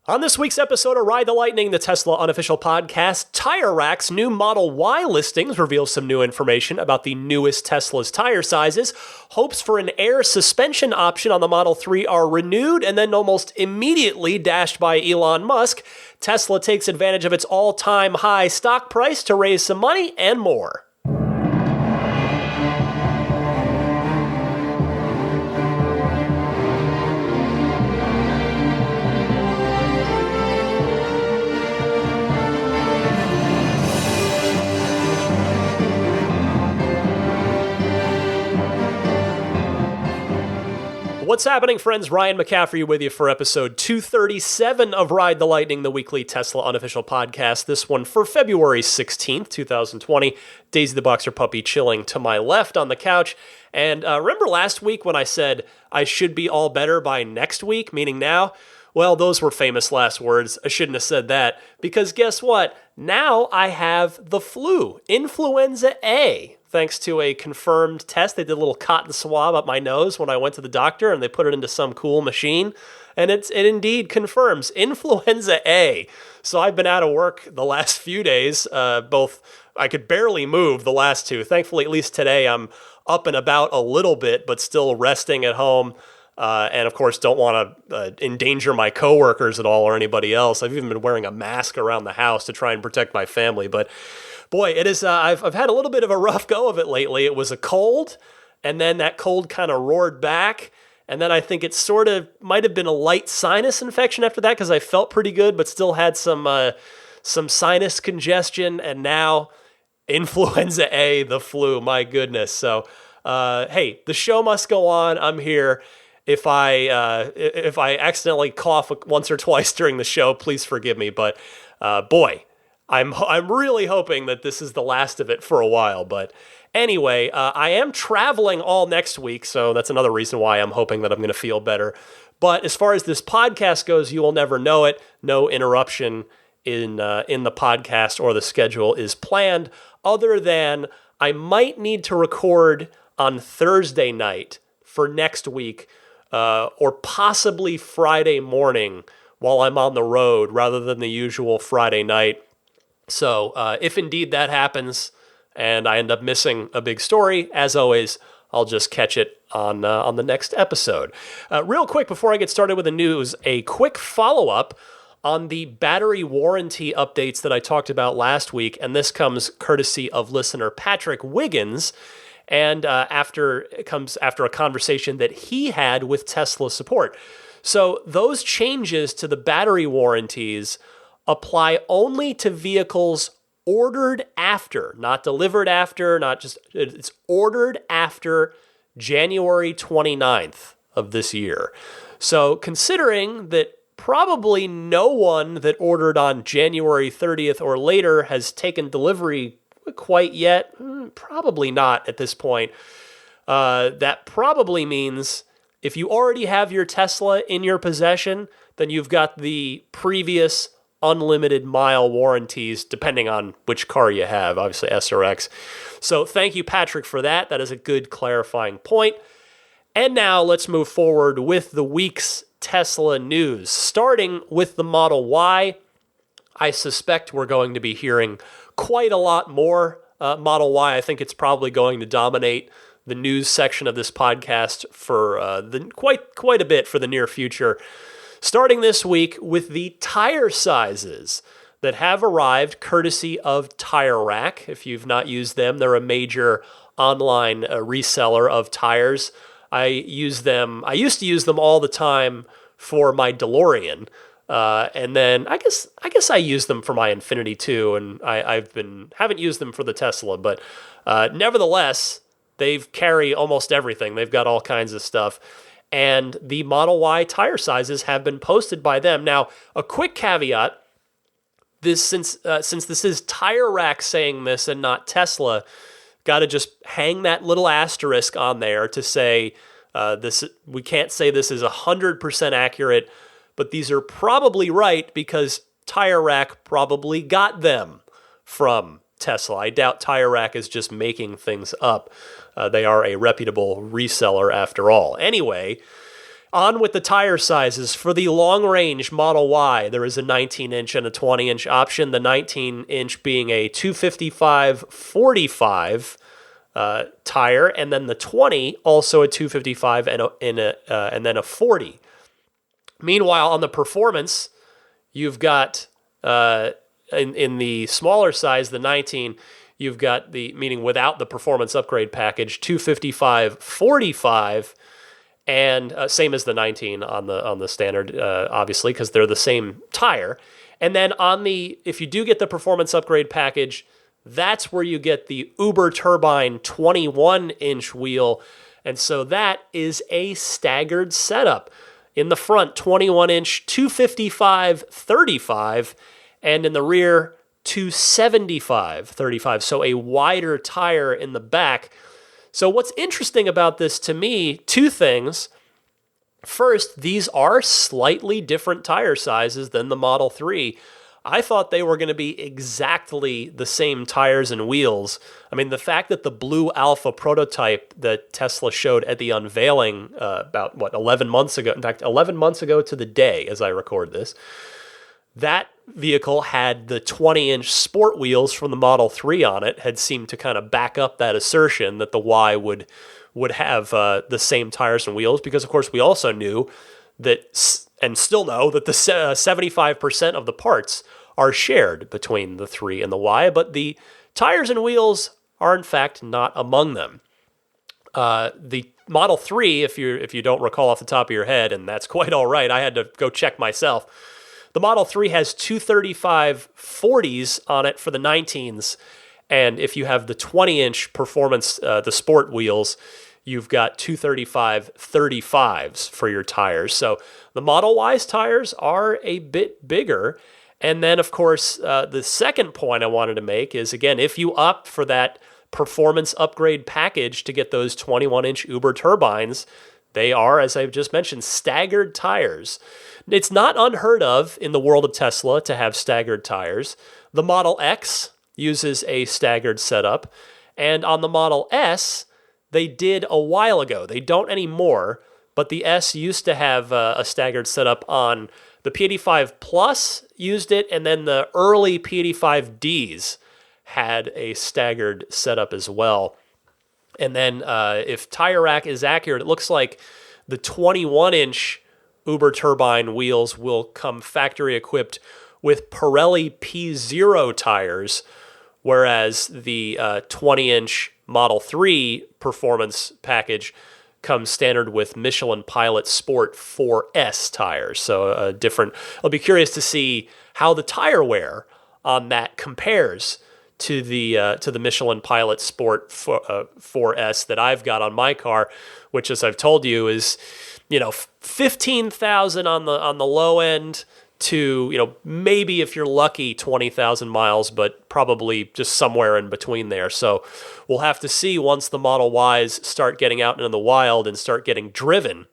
On this week's episode of Ride the Lightning, the Tesla unofficial podcast, TireRack's new Model Y listings reveal some new information about the newest Tesla's tire sizes. Hopes for an air suspension option on the Model 3 are renewed and then almost immediately dashed by Elon Musk. Tesla takes advantage of its all-time high stock price to raise some money and more. What's happening, friends? Ryan McCaffrey with you for episode 237 of Ride the Lightning, the weekly Tesla unofficial podcast. This one for February 16th, 2020. Daisy the Boxer Puppy chilling to my left on the couch. And remember last week when I said I should be all better by next week, meaning now? Well, those were famous last words. I shouldn't have said that because guess what? Now I have the flu, Influenza A. Thanks to a confirmed test. They did a little cotton swab up my nose when I went to the doctor, and they put it into some cool machine, and it indeed confirms Influenza A. So I've been out of work the last few days, both I could barely move the last two. Thankfully, at least today, I'm up and about a little bit, but still resting at home, and of course don't want to endanger my coworkers at all or anybody else. I've even been wearing a mask around the house to try and protect my family, but boy, it is. I've had a little bit of a rough go of it lately. It was a cold, and then that cold kind of roared back, and then I think it sort of might have been a light sinus infection after that because I felt pretty good, but still had some sinus congestion, and now Influenza A, the flu. My goodness. So, hey, the show must go on. I'm here. If I accidentally cough once or twice during the show, please forgive me. But boy. I'm really hoping that this is the last of it for a while, but anyway, I am traveling all next week, so that's another reason why I'm hoping that I'm going to feel better. But as far as this podcast goes, you will never know it. No interruption in the podcast or the schedule is planned, other than I might need to record on Thursday night for next week, or possibly Friday morning while I'm on the road rather than the usual Friday night. So if indeed that happens and I end up missing a big story, as always, I'll just catch it on the next episode. Real quick, before I get started with the news, a quick follow-up on the battery warranty updates that I talked about last week, and this comes courtesy of listener Patrick Wiggins, and after a conversation that he had with Tesla support. So those changes to the battery warranties apply only to vehicles ordered after, not delivered after, it's ordered after January 29th of this year. So considering that probably no one that ordered on January 30th or later has taken delivery quite yet, probably not at this point, that probably means if you already have your Tesla in your possession, then you've got the previous unlimited mile warranties, depending on which car you have, obviously S or X. So thank you, Patrick, for that. That is a good clarifying point. And now let's move forward with the week's Tesla news. Starting with the Model Y, I suspect we're going to be hearing quite a lot more Model Y. I think it's probably going to dominate the news section of this podcast for quite a bit for the near future. Starting this week with the tire sizes that have arrived courtesy of TireRack. If you've not used them, they're a major online reseller of tires. I used to use them all the time for my DeLorean. And then I guess I use them for my Infiniti too, and I haven't used them for the Tesla, but nevertheless, they carry almost everything. They've got all kinds of stuff. And the Model Y tire sizes have been posted by them. Now, a quick caveat, since this is TireRack saying this and not Tesla, got to just hang that little asterisk on there to say we can't say this is 100% accurate, but these are probably right because TireRack probably got them from Tesla. I doubt TireRack is just making things up. They are a reputable reseller after all. Anyway, On with the tire sizes. For the long-range Model Y, there is a 19-inch and a 20-inch option, the 19-inch being a 255/45 tire, and then the 20 also a 255 and then a 40. Meanwhile, on the performance, you've got in the smaller size, the 19, you've got meaning without the performance upgrade package, 255/45, and same as the 19 on the standard, obviously, because they're the same tire. And then if you do get the performance upgrade package, that's where you get the Uber Turbine 21-inch wheel. And so that is a staggered setup. In the front, 21-inch 255/35, and in the rear, 275/35. So a wider tire in the back. So what's interesting about this to me, two things. First, these are slightly different tire sizes than the Model 3. I thought they were going to be exactly the same tires and wheels. I mean, the fact that the blue Alpha prototype that Tesla showed at the unveiling about, 11 months ago, in fact, 11 months ago to the day as I record this, that vehicle had the 20-inch sport wheels from the Model 3 on it, had seemed to kind of back up that assertion that the Y would have the same tires and wheels, because, of course, we also knew that, and still know, that the 75% of the parts are shared between the 3 and the Y, but the tires and wheels are, in fact, not among them. The Model 3, if you don't recall off the top of your head, and that's quite all right, I had to go check myself, the Model 3 has 235/40s on it for the 19s, and if you have the 20-inch performance, the sport wheels, you've got 235/35s for your tires. So the Model Y's tires are a bit bigger. And then, of course, the second point I wanted to make is, again, if you opt for that performance upgrade package to get those 21-inch Uber turbines, they are, as I've just mentioned, staggered tires. It's not unheard of in the world of Tesla to have staggered tires. The Model X uses a staggered setup, and on the Model S, they did a while ago. They don't anymore, but the S used to have a staggered setup on the P85 Plus used it, and then the early P85Ds had a staggered setup as well. And then if TireRack is accurate, it looks like the 21-inch Uber turbine wheels will come factory equipped with Pirelli P0 tires, whereas the 20-inch Model 3 performance package comes standard with Michelin Pilot Sport 4S tires. So different. I'll be curious to see how the tire wear on that compares to the Michelin Pilot Sport 4S that I've got on my car, which, as I've told you, is 15,000 on the low end to maybe, if you're lucky, 20,000 miles, but probably just somewhere in between there. So we'll have to see once the Model Ys start getting out into the wild and start getting driven,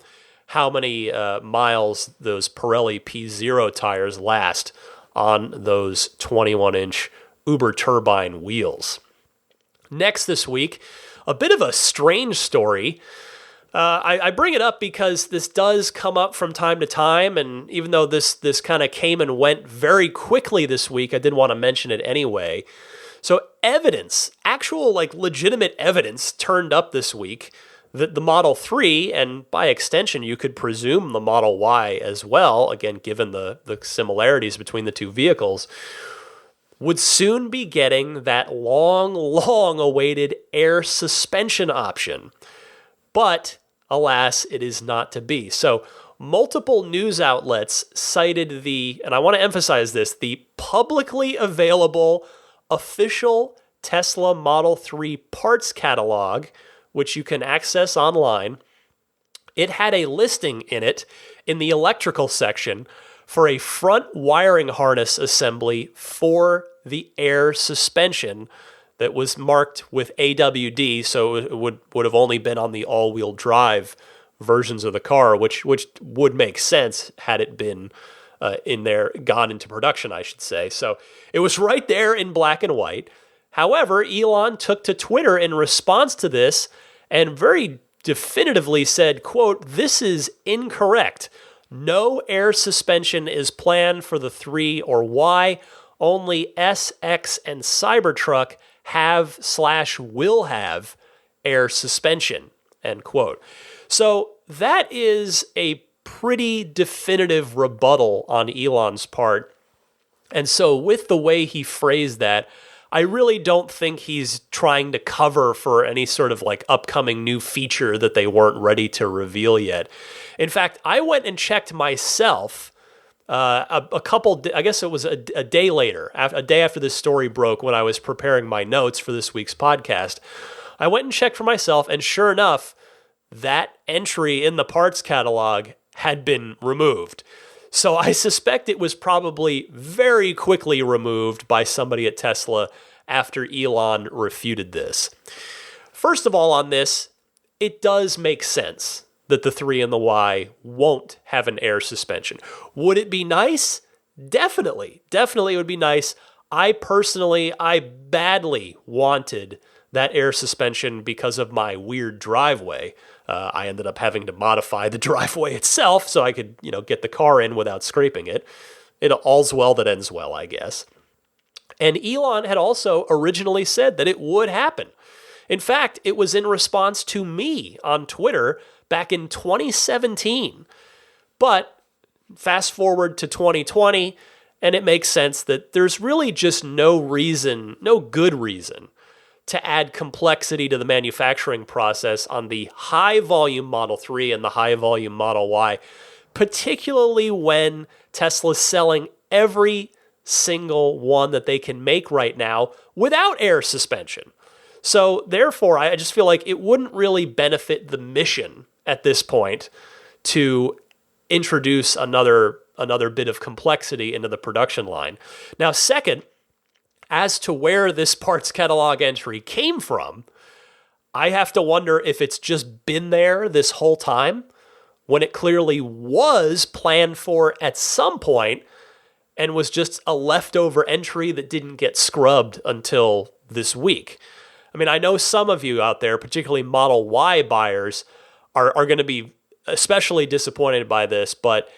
how many miles those Pirelli P0 tires last on those 21-inch Uber turbine wheels. Next this week, a bit of a strange story. I bring it up because this does come up from time to time, and even though this kind of came and went very quickly this week, I did want to mention it anyway. So actual legitimate evidence turned up this week that the Model 3, and by extension you could presume the Model Y as well, again given the similarities between the two vehicles, would soon be getting that long awaited air suspension option. But alas, it is not to be. So multiple news outlets cited and I want to emphasize this, the publicly available official Tesla Model 3 parts catalog, which you can access online. It had a listing in it in the electrical section for a front wiring harness assembly for the air suspension that was marked with AWD, so it would have only been on the all-wheel drive versions of the car, which would make sense had it been gone into production, I should say. So it was right there in black and white. However, Elon took to Twitter in response to this and very definitively said, quote, "This is incorrect. No air suspension is planned for the 3 or Y. Only S, X, and Cybertruck have/will have air suspension," end quote. So that is a pretty definitive rebuttal on Elon's part. And so with the way he phrased that, I really don't think he's trying to cover for any sort of like upcoming new feature that they weren't ready to reveal yet. In fact, I went and checked myself a couple, I guess it was a day later, a day after this story broke when I was preparing my notes for this week's podcast. I went and checked for myself, and sure enough, that entry in the parts catalog had been removed. So I suspect it was probably very quickly removed by somebody at Tesla after Elon refuted this. First of all, on this, it does make sense that the 3 and the Y won't have an air suspension. Would it be nice? Definitely. Definitely it would be nice. I badly wanted that air suspension because of my weird driveway. I ended up having to modify the driveway itself so I could, get the car in without scraping it. All's well that ends well, I guess. And Elon had also originally said that it would happen. In fact, it was in response to me on Twitter back in 2017. But fast forward to 2020, and it makes sense that there's really just no good reason to add complexity to the manufacturing process on the high-volume Model 3 and the high-volume Model Y, particularly when Tesla's selling every single one that they can make right now without air suspension. So therefore, I just feel like it wouldn't really benefit the mission at this point to introduce another bit of complexity into the production line. Now, second, as to where this parts catalog entry came from, I have to wonder if it's just been there this whole time when it clearly was planned for at some point and was just a leftover entry that didn't get scrubbed until this week. I mean, I know some of you out there, particularly Model Y buyers, are going to be especially disappointed by this, but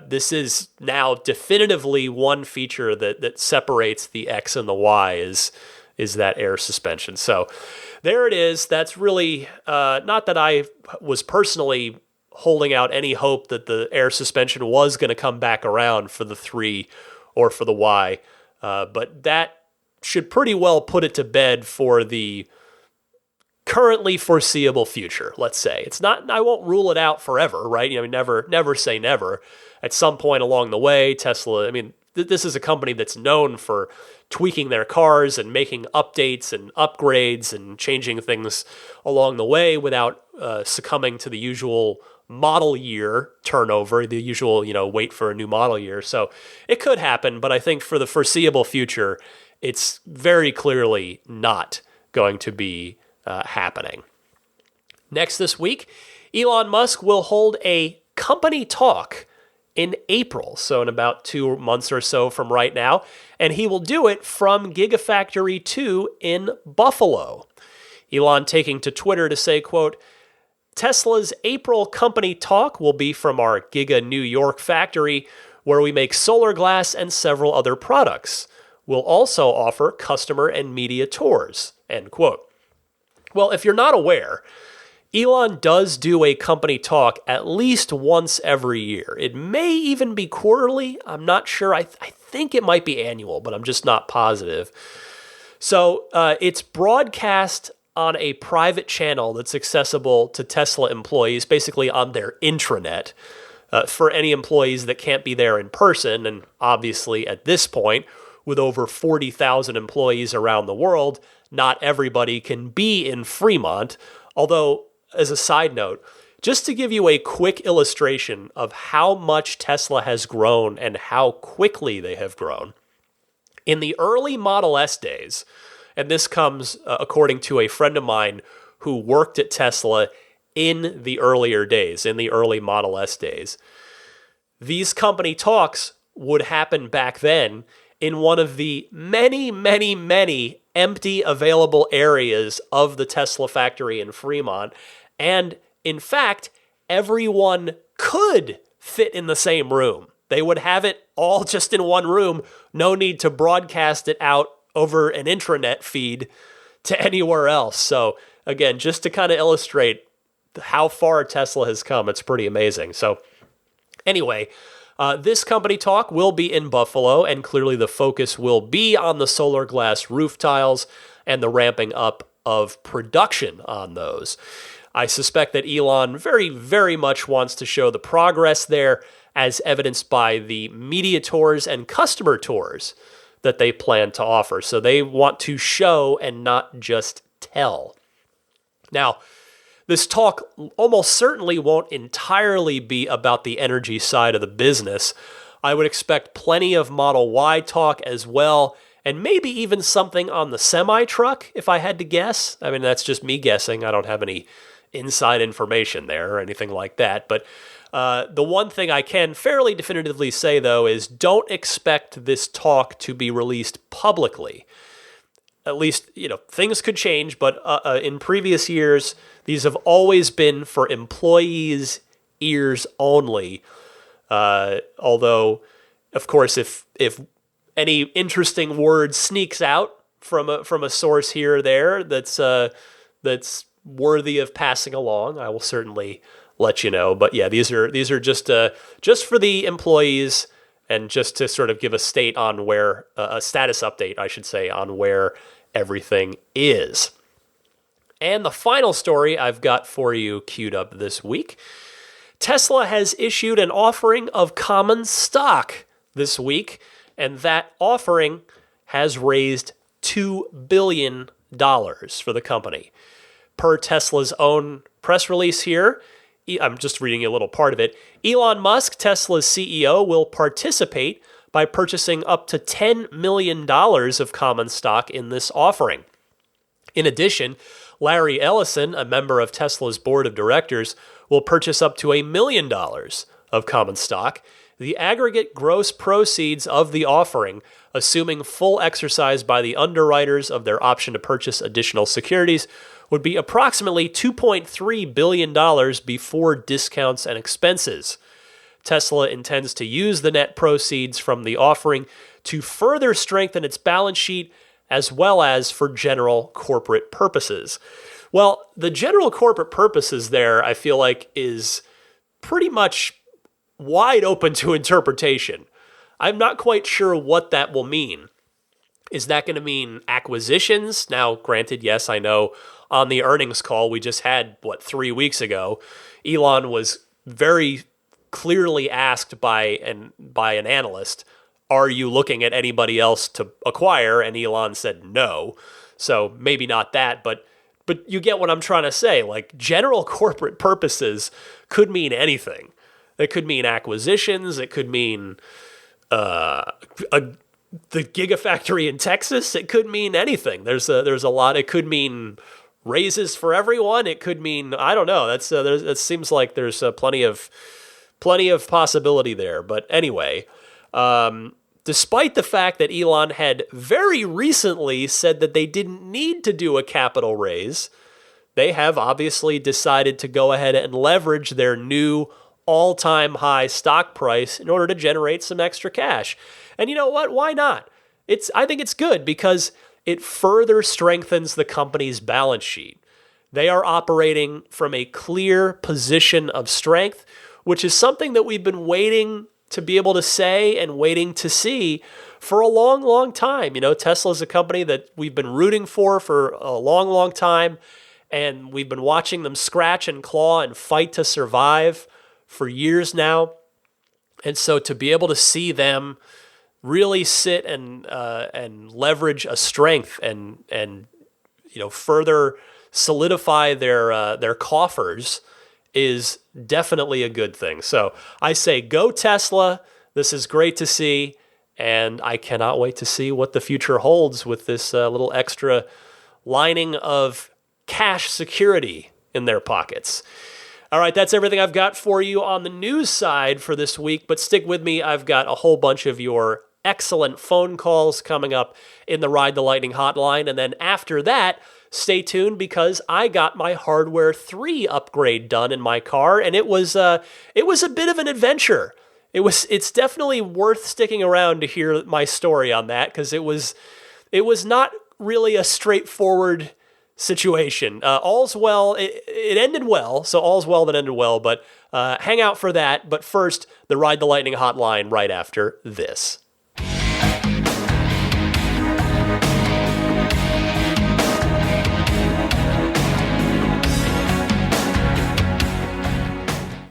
this is now definitively one feature that separates the X and the Y is that air suspension. So there it is. That's really not that I was personally holding out any hope that the air suspension was going to come back around for the 3 or for the Y, but that should pretty well put it to bed for the currently foreseeable future, let's say. It's not, I won't rule it out forever, right? Never say never. At some point along the way, Tesla, this is a company that's known for tweaking their cars and making updates and upgrades and changing things along the way without succumbing to the usual model year turnover, the usual, wait for a new model year. So it could happen, but I think for the foreseeable future, it's very clearly not going to be happening. Next this week, Elon Musk will hold a company talk in April, so in about 2 months or so from right now, and he will do it from Gigafactory 2 in Buffalo. Elon taking to Twitter to say, quote, "Tesla's April company talk will be from our Giga New York factory, where we make solar glass and several other products. We'll also offer customer and media tours," end quote. Well, if you're not aware, Elon does do a company talk at least once every year. It may even be quarterly. I'm not sure. I think it might be annual, but I'm just not positive. So it's broadcast on a private channel that's accessible to Tesla employees, basically on their intranet, for any employees that can't be there in person. And obviously at this point, with over 40,000 employees around the world, not everybody can be in Fremont. Although, as a side note, just to give you a quick illustration of how much Tesla has grown and how quickly they have grown, in the early Model S days, and this comes according to a friend of mine who worked at Tesla in the earlier days, in the early Model S days, these company talks would happen back then in one of the many, many, many empty available areas of the Tesla factory in Fremont. And in fact, everyone could fit in the same room. They would have it all just in one room. No need to broadcast it out over an intranet feed to anywhere else. So again, just to kind of illustrate how far Tesla has come, it's pretty amazing. So anyway, this company talk will be in Buffalo, and clearly the focus will be on the solar glass roof tiles and the ramping up of production on those. I suspect that Elon very, very much wants to show the progress there, as evidenced by the media tours and customer tours that they plan to offer. So they want to show and not just tell. Now, this talk almost certainly won't entirely be about the energy side of the business. I would expect plenty of Model Y talk as well, and maybe even something on the semi-truck, if I had to guess. I mean, that's just me guessing. I don't have any inside information there or anything like that. But the one thing I can fairly definitively say, though, is don't expect this talk to be released publicly. At least, things could change, but in previous years, these have always been for employees' ears only. Although, of course, if any interesting word sneaks out from a source here or there that's worthy of passing along, I will certainly let you know. But yeah, these are just for the employees, and just to sort of give a status update, I should say, on where everything is. And the final story I've got for you queued up this week. Tesla has issued an offering of common stock this week, and that offering has raised $2 billion for the company. Per Tesla's own press release here, I'm just reading a little part of it, Elon Musk, Tesla's CEO, will participate by purchasing up to $10 million of common stock in this offering. In addition, Larry Ellison, a member of Tesla's board of directors, will purchase up to $1 million of common stock. The aggregate gross proceeds of the offering, assuming full exercise by the underwriters of their option to purchase additional securities, would be approximately $2.3 billion before discounts and expenses. Tesla intends to use the net proceeds from the offering to further strengthen its balance sheet, as well as for general corporate purposes. Well, the general corporate purposes there, I feel like, is pretty much wide open to interpretation. I'm not quite sure what that will mean. Is that going to mean acquisitions? Now, granted, yes, I know on the earnings call we just had, 3 weeks ago, Elon was very clearly asked by an analyst, are you looking at anybody else to acquire? And Elon said no. So maybe not that, but you get what I'm trying to say. Like, general corporate purposes could mean anything. It could mean acquisitions. It could mean the Gigafactory in Texas. It could mean anything. There's a lot. It could mean raises for everyone. It could mean, I don't know. That seems like there's plenty of possibility there. But anyway, despite the fact that Elon had very recently said that they didn't need to do a capital raise, they have obviously decided to go ahead and leverage their new all-time high stock price in order to generate some extra cash. And you know what? Why not? I think it's good because it further strengthens the company's balance sheet. They are operating from a clear position of strength, which is something that we've been waiting to be able to say and waiting to see for a long, long time. Tesla is a company that we've been rooting for a long, long time, and we've been watching them scratch and claw and fight to survive for years now. And so to be able to see them really sit and leverage a strength and further solidify their coffers is definitely a good thing. So I say go Tesla. This is great to see, and I cannot wait to see what the future holds with this little extra lining of cash security in their pockets. All right, that's everything I've got for you on the news side for this week, but stick with me. I've got a whole bunch of your excellent phone calls coming up in the Ride the Lightning hotline, and then after that, stay tuned because I got my Hardware 3 upgrade done in my car, and it was a bit of an adventure. It's definitely worth sticking around to hear my story on that, because it was not really a straightforward situation. All's well. It ended well, so all's well that ended well, but hang out for that. But first, the Ride the Lightning hotline right after this.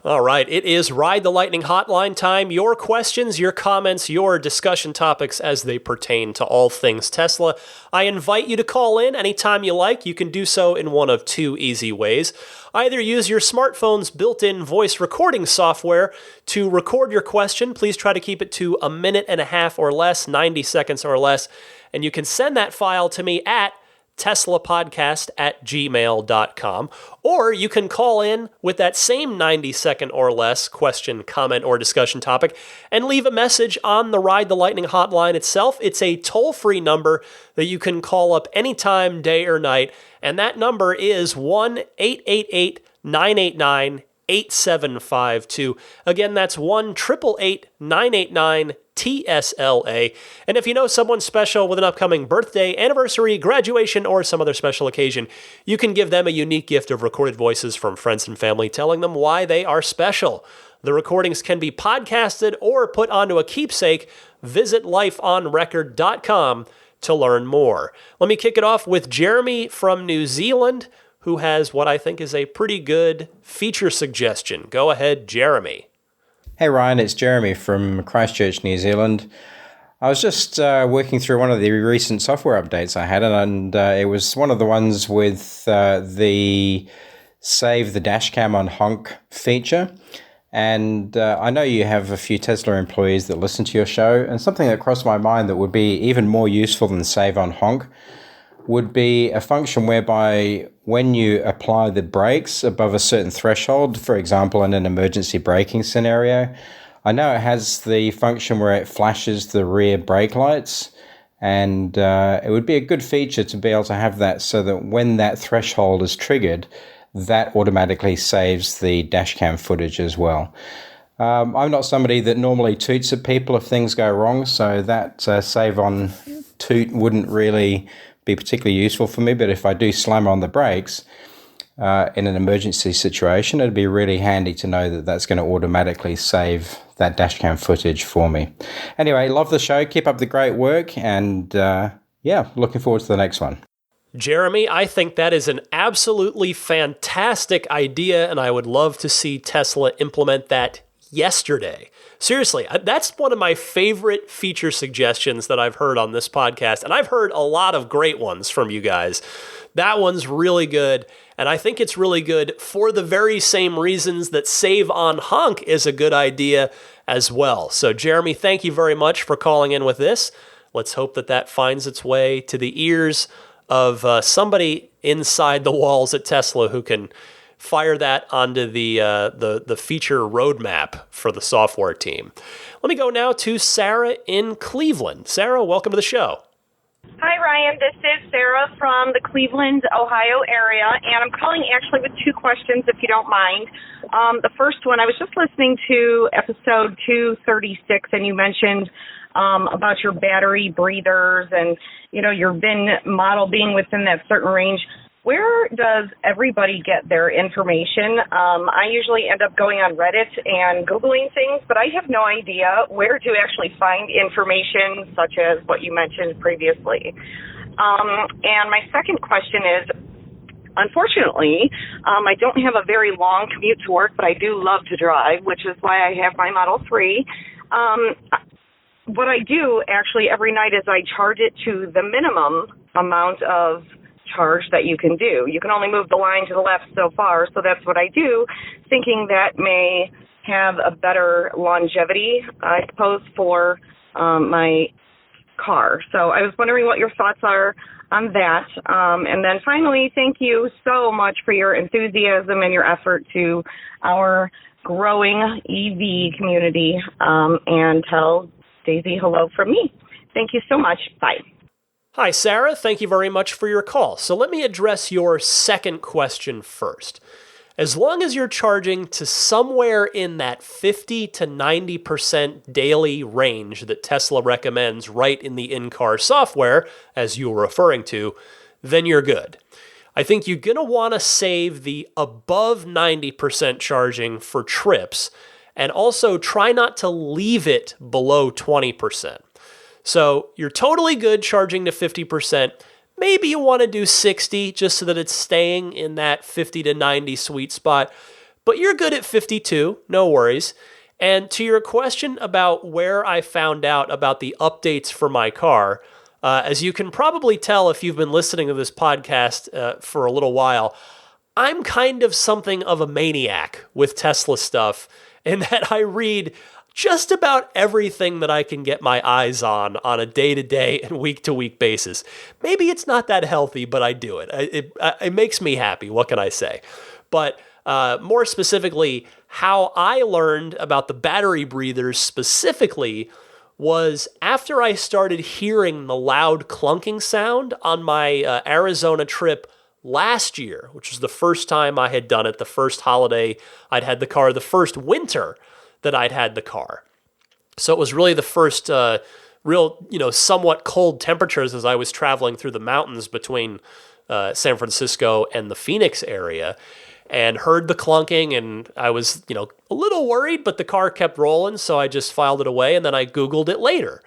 All right, it is Ride the Lightning hotline time. Your questions, your comments, your discussion topics as they pertain to all things Tesla. I invite you to call in anytime you like. You can do so in one of two easy ways. Either use your smartphone's built-in voice recording software to record your question. Please try to keep it to a minute and a half or less, 90 seconds or less. And you can send that file to me at teslapodcast@gmail.com. Or you can call in with that same 90-second or less question, comment, or discussion topic and leave a message on the Ride the Lightning hotline itself. It's a toll-free number that you can call up anytime, day or night, and that number is 1-888-989-8752. Again, that's 1-888-989-TSLA. And if you know someone special with an upcoming birthday, anniversary, graduation, or some other special occasion, you can give them a unique gift of recorded voices from friends and family telling them why they are special. The recordings can be podcasted or put onto a keepsake. Visit lifeonrecord.com to learn more. Let me kick it off with Jeremy from New Zealand, who has what I think is a pretty good feature suggestion. Go ahead, Jeremy. Hey Ryan, it's Jeremy from Christchurch, New Zealand. I was just working through one of the recent software updates I had, and it was one of the ones with the Save the Dashcam on Honk feature. And I know you have a few Tesla employees that listen to your show, and something that crossed my mind that would be even more useful than Save on Honk would be a function whereby when you apply the brakes above a certain threshold, for example, in an emergency braking scenario, I know it has the function where it flashes the rear brake lights, and it would be a good feature to be able to have that so that when that threshold is triggered, that automatically saves the dashcam footage as well. I'm not somebody that normally toots at people if things go wrong, so that save on toot wouldn't really be particularly useful for me, but if I do slam on the brakes in an emergency situation, it'd be really handy to know that that's going to automatically save that dashcam footage for me. Anyway, love the show, keep up the great work, and looking forward to the next one. Jeremy, I think that is an absolutely fantastic idea, and I would love to see Tesla implement that yesterday. Seriously, that's one of my favorite feature suggestions that I've heard on this podcast, and I've heard a lot of great ones from you guys. That one's really good, and I think it's really good for the very same reasons that Save on Honk is a good idea as well. So, Jeremy, thank you very much for calling in with this. Let's hope that that finds its way to the ears of somebody inside the walls at Tesla who can fire that onto the feature roadmap for the software team. Let me go now to Sarah in Cleveland. Sarah, welcome to the show. Hi, Ryan. This is Sarah from the Cleveland, Ohio area, and I'm calling actually with two questions, if you don't mind. The first one, I was just listening to episode 236, and you mentioned about your battery breathers and, your VIN model being within that certain range. Where does everybody get their information? I usually end up going on Reddit and Googling things, but I have no idea where to actually find information such as what you mentioned previously. And my second question is, unfortunately, I don't have a very long commute to work, but I do love to drive, which is why I have my Model 3. What I do actually every night is I charge it to the minimum amount of charge that you can do. You can only move the line to the left so far, so that's what I do, thinking that may have a better longevity, I suppose, for my car. So I was wondering what your thoughts are on that. And then finally, thank you so much for your enthusiasm and your effort to our growing EV community, and tell Daisy hello from me. Thank you so much. Bye. Hi, Sarah. Thank you very much for your call. So let me address your second question first. As long as you're charging to somewhere in that 50 to 90% daily range that Tesla recommends right in the in-car software, as you were referring to, then you're good. I think you're going to want to save the above 90% charging for trips, and also try not to leave it below 20%. So you're totally good charging to 50%. Maybe you want to do 60 just so that it's staying in that 50 to 90 sweet spot, but you're good at 52, no worries. And to your question about where I found out about the updates for my car, as you can probably tell if you've been listening to this podcast for a little while, I'm kind of something of a maniac with Tesla stuff in that I read just about everything that I can get my eyes on a day-to-day and week-to-week basis. Maybe it's not that healthy, but I do it. It makes me happy. What can I say? But more specifically, how I learned about the battery breathers specifically was after I started hearing the loud clunking sound on my Arizona trip last year, which was the first time I had done it, the first holiday I'd had the car, the first winter that I'd had the car. So it was really the first real, somewhat cold temperatures as I was traveling through the mountains between San Francisco and the Phoenix area, and heard the clunking, and I was, a little worried, but the car kept rolling, so I just filed it away, and then I Googled it later.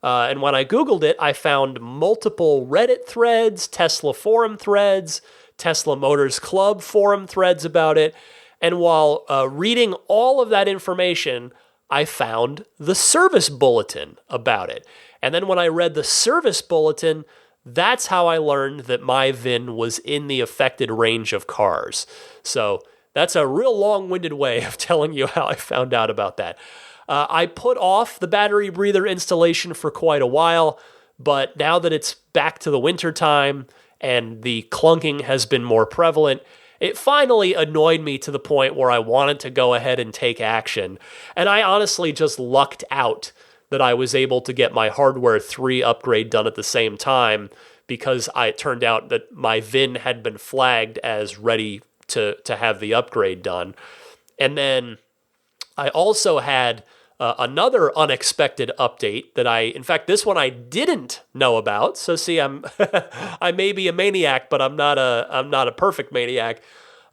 And when I Googled it, I found multiple Reddit threads, Tesla forum threads, Tesla Motors Club forum threads about it. And while reading all of that information, I found the service bulletin about it. And then when I read the service bulletin, that's how I learned that my VIN was in the affected range of cars. So that's a real long-winded way of telling you how I found out about that. I put off the battery breather installation for quite a while, but now that it's back to the winter time and the clunking has been more prevalent, it finally annoyed me to the point where I wanted to go ahead and take action. And I honestly just lucked out that I was able to get my Hardware 3 upgrade done at the same time, because it turned out that my VIN had been flagged as ready to have the upgrade done. And then I also had another unexpected update that in fact, this one I didn't know about. So see, I may be a maniac, but I'm not a perfect maniac.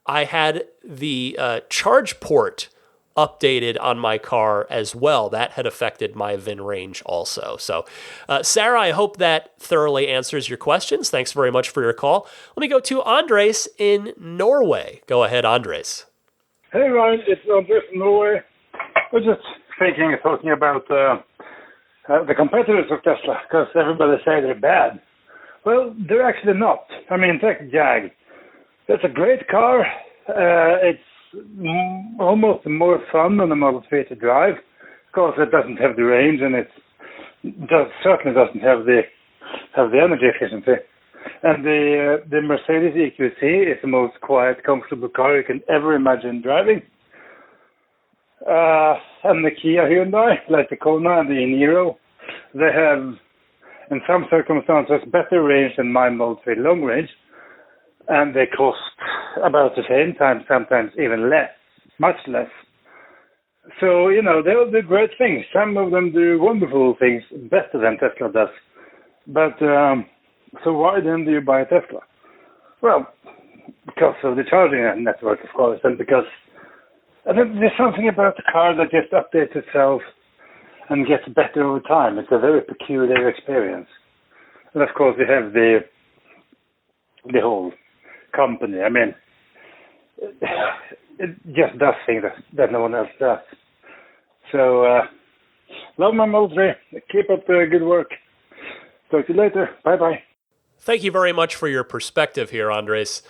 I had the charge port updated on my car as well. That had affected my VIN range also. So, Sarah, I hope that thoroughly answers your questions. Thanks very much for your call. Let me go to Andres in Norway. Go ahead, Andres. Hey, Ryan. It's Andres from Norway. I was just talking about the competitors of Tesla, because everybody say they're bad. Well, they're actually not. I mean, take Jag. It's a great car. It's almost more fun than the Model 3 to drive, because it doesn't have the range, and it certainly doesn't have the energy efficiency. And the Mercedes EQC is the most quiet, comfortable car you can ever imagine driving. And the Kia Hyundai, like the Kona and the e-Niro, they have, in some circumstances, better range than my Model 3 long range, and they cost about the same time, sometimes even less, much less. So, they'll do great things. Some of them do wonderful things better than Tesla does. But, so why then do you buy a Tesla? Well, because of the charging network, of course, and because there's something about the car that just updates itself and gets better over time. It's a very peculiar experience. And of course, we have the whole company. I mean, it just does things that no one else does. So, love my Model 3. Keep up the good work. Talk to you later. Bye-bye. Thank you very much for your perspective here, Andres.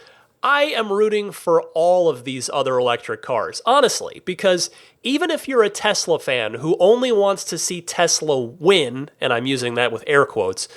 I am rooting for all of these other electric cars, honestly, because even if you're a Tesla fan who only wants to see Tesla win, and I'm using that with air quotes,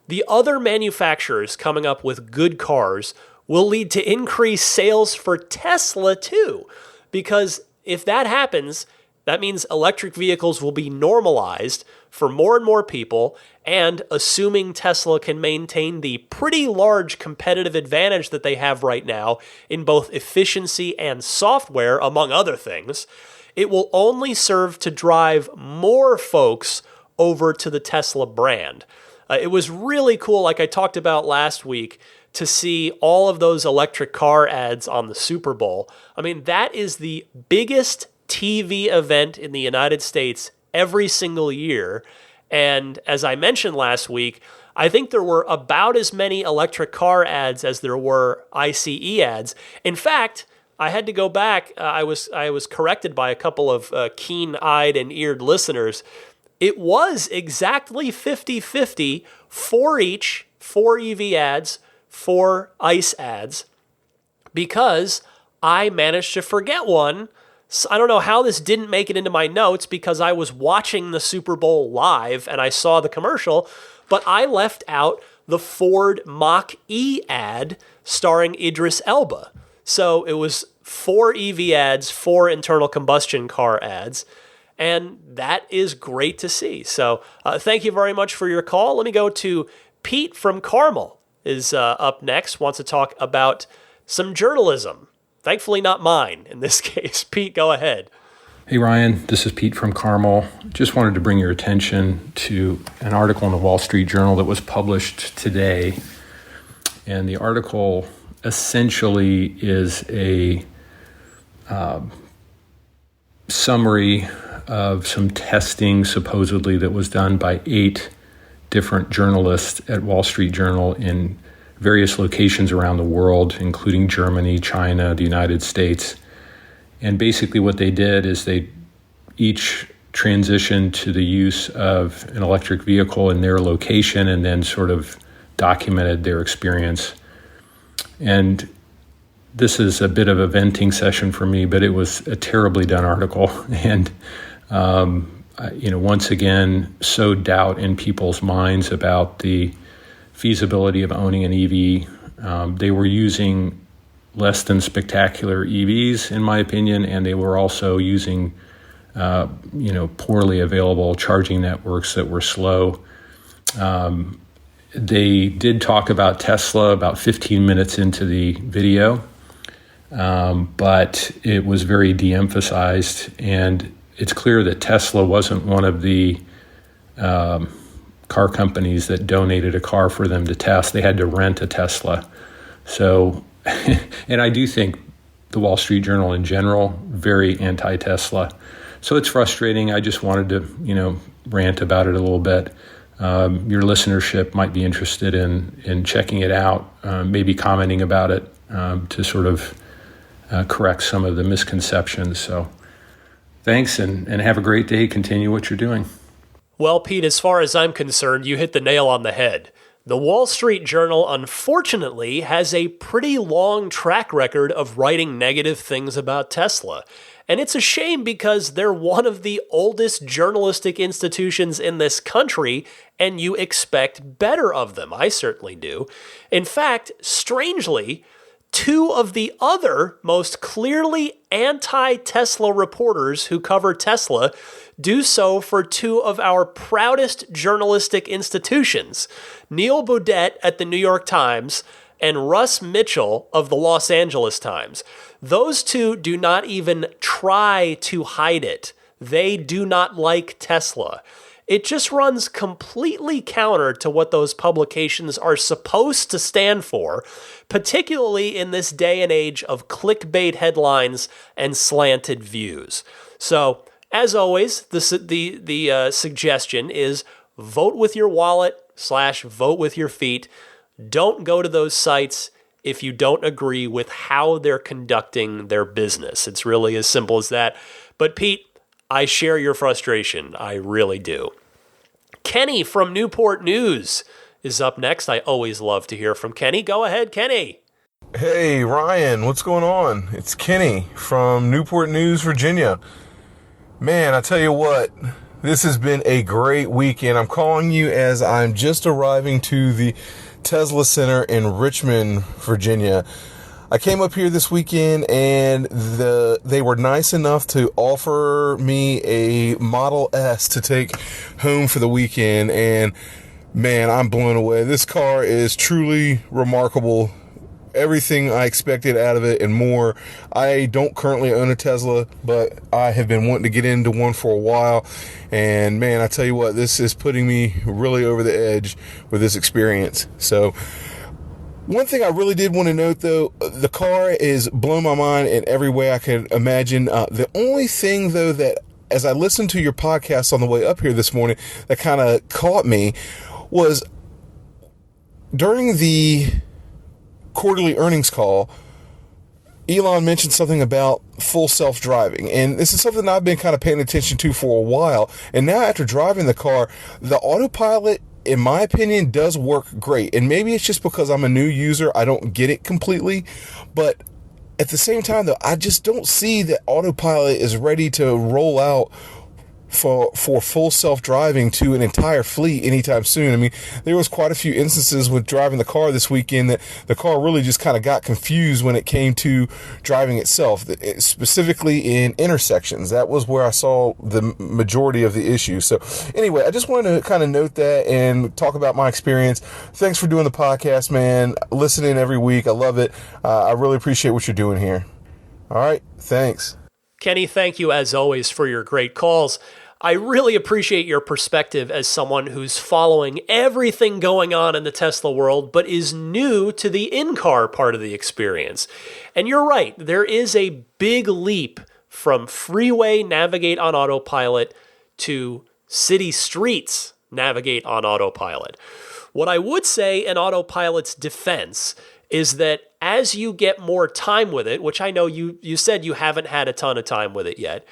the other manufacturers coming up with good cars will lead to increased sales for Tesla too. Because if that happens, That means electric vehicles will be normalized for more and more people, and assuming Tesla can maintain the pretty large competitive advantage that they have right now in both efficiency and software, among other things, it will only serve to drive more folks over to the Tesla brand. It was really cool, like I talked about last week, to see all of those electric car ads on the Super Bowl. I mean, that is the biggest TV event in the United States every single year. And as I mentioned last week, I think there were about as many electric car ads as there were ICE ads. In fact, I had to go back. I was corrected by a couple of keen-eyed and eared listeners. It was exactly 50-50 for each, 4 EV ads, 4 ICE ads, because I managed to forget one. So I don't know how this didn't make it into my notes because I was watching the Super Bowl live and I saw the commercial, but I left out the Ford Mach-E ad starring Idris Elba. So it was 4 EV ads, 4 internal combustion car ads, and that is great to see. So thank you very much for your call. Let me go to Pete from Carmel is up next, wants to talk about some journalism. Thankfully not mine in this case. Pete, go ahead. Hey Ryan, this is Pete from Carmel. Just wanted to bring your attention to an article in the Wall Street Journal that was published today. And the article essentially is a summary of some testing supposedly that was done by 8 different journalists at Wall Street Journal in various locations around the world, including Germany, China, the United States. And basically what they did is they each transitioned to the use of an electric vehicle in their location and then sort of documented their experience. And this is a bit of a venting session for me, but it was a terribly done article. And, once again, sowed doubt in people's minds about the feasibility of owning an EV. They were using less than spectacular EVs, in my opinion, and they were also using, poorly available charging networks that were slow. They did talk about Tesla about 15 minutes into the video, but it was very de-emphasized, and it's clear that Tesla wasn't one of the car companies that donated a car for them to test. They had to rent a Tesla. So, and I do think the Wall Street Journal in general, very anti-Tesla. So it's frustrating. I just wanted to, rant about it a little bit. Your listenership might be interested in checking it out, maybe commenting about it to sort of correct some of the misconceptions. So thanks and have a great day. Continue what you're doing. Well, Pete, as far as I'm concerned, you hit the nail on the head. The Wall Street Journal, unfortunately, has a pretty long track record of writing negative things about Tesla. And it's a shame because they're one of the oldest journalistic institutions in this country, and you expect better of them. I certainly do. In fact, strangely, 2 of the other most clearly anti-Tesla reporters who cover Tesla do so for 2 of our proudest journalistic institutions, Neil Boudet at the New York Times and Russ Mitchell of the Los Angeles Times. Those 2 do not even try to hide it. They do not like Tesla. It just runs completely counter to what those publications are supposed to stand for, particularly in this day and age of clickbait headlines and slanted views. So, as always, the suggestion is vote with your wallet / vote with your feet. Don't go to those sites if you don't agree with how they're conducting their business. It's really as simple as that. But Pete, I share your frustration. I really do. Kenny from Newport News is up next. I always love to hear from Kenny. Go ahead, Kenny. Hey, Ryan, what's going on? It's Kenny from Newport News, Virginia. Man, I tell you what, this has been a great weekend. I'm calling you as I'm just arriving to the Tesla Center in Richmond, Virginia. I came up here this weekend and they were nice enough to offer me a Model S to take home for the weekend. And man, I'm blown away. This car is truly remarkable. Everything I expected out of it and more. I don't currently own a Tesla, but I have been wanting to get into one for a while. And man, I tell you what, this is putting me really over the edge with this experience. So one thing I really did want to note, though, the car is blown my mind in every way I could imagine. The only thing, though, that as I listened to your podcast on the way up here this morning that kind of caught me was during the quarterly earnings call, Elon mentioned something about full self-driving, and this is something I've been kind of paying attention to for a while. And now after driving the car, the autopilot, in my opinion, does work great. And maybe it's just because I'm a new user, I don't get it completely, but at the same time, though, I just don't see that autopilot is ready to roll out for full self-driving to an entire fleet anytime soon. I mean, there was quite a few instances with driving the car this weekend that the car really just kind of got confused when it came to driving itself, specifically in intersections. That was where I saw the majority of the issue. So anyway, I just wanted to kind of note that and talk about my experience. Thanks for doing the podcast, man. Listening every week. I love it. I really appreciate what you're doing here. All right. Thanks. Kenny, thank you as always for your great calls. I really appreciate your perspective as someone who's following everything going on in the Tesla world, but is new to the in-car part of the experience. And you're right, there is a big leap from freeway navigate on autopilot to city streets navigate on autopilot. What I would say in autopilot's defense is that as you get more time with it, which I know you said you haven't had a ton of time with it yet,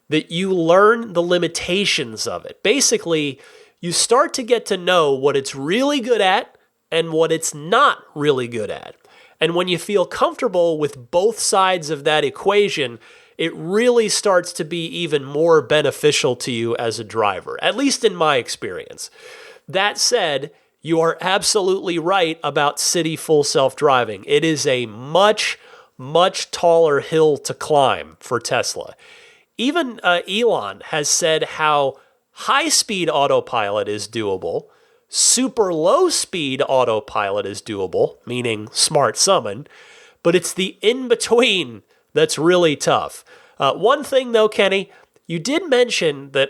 that you learn the limitations of it. Basically, you start to get to know what it's really good at and what it's not really good at. And when you feel comfortable with both sides of that equation, it really starts to be even more beneficial to you as a driver, at least in my experience. That said, you are absolutely right about city full self-driving. It is a much, much taller hill to climb for Tesla. Even Elon has said how high-speed autopilot is doable, super low-speed autopilot is doable, meaning smart summon, but it's the in-between that's really tough. One thing, though, Kenny, you did mention that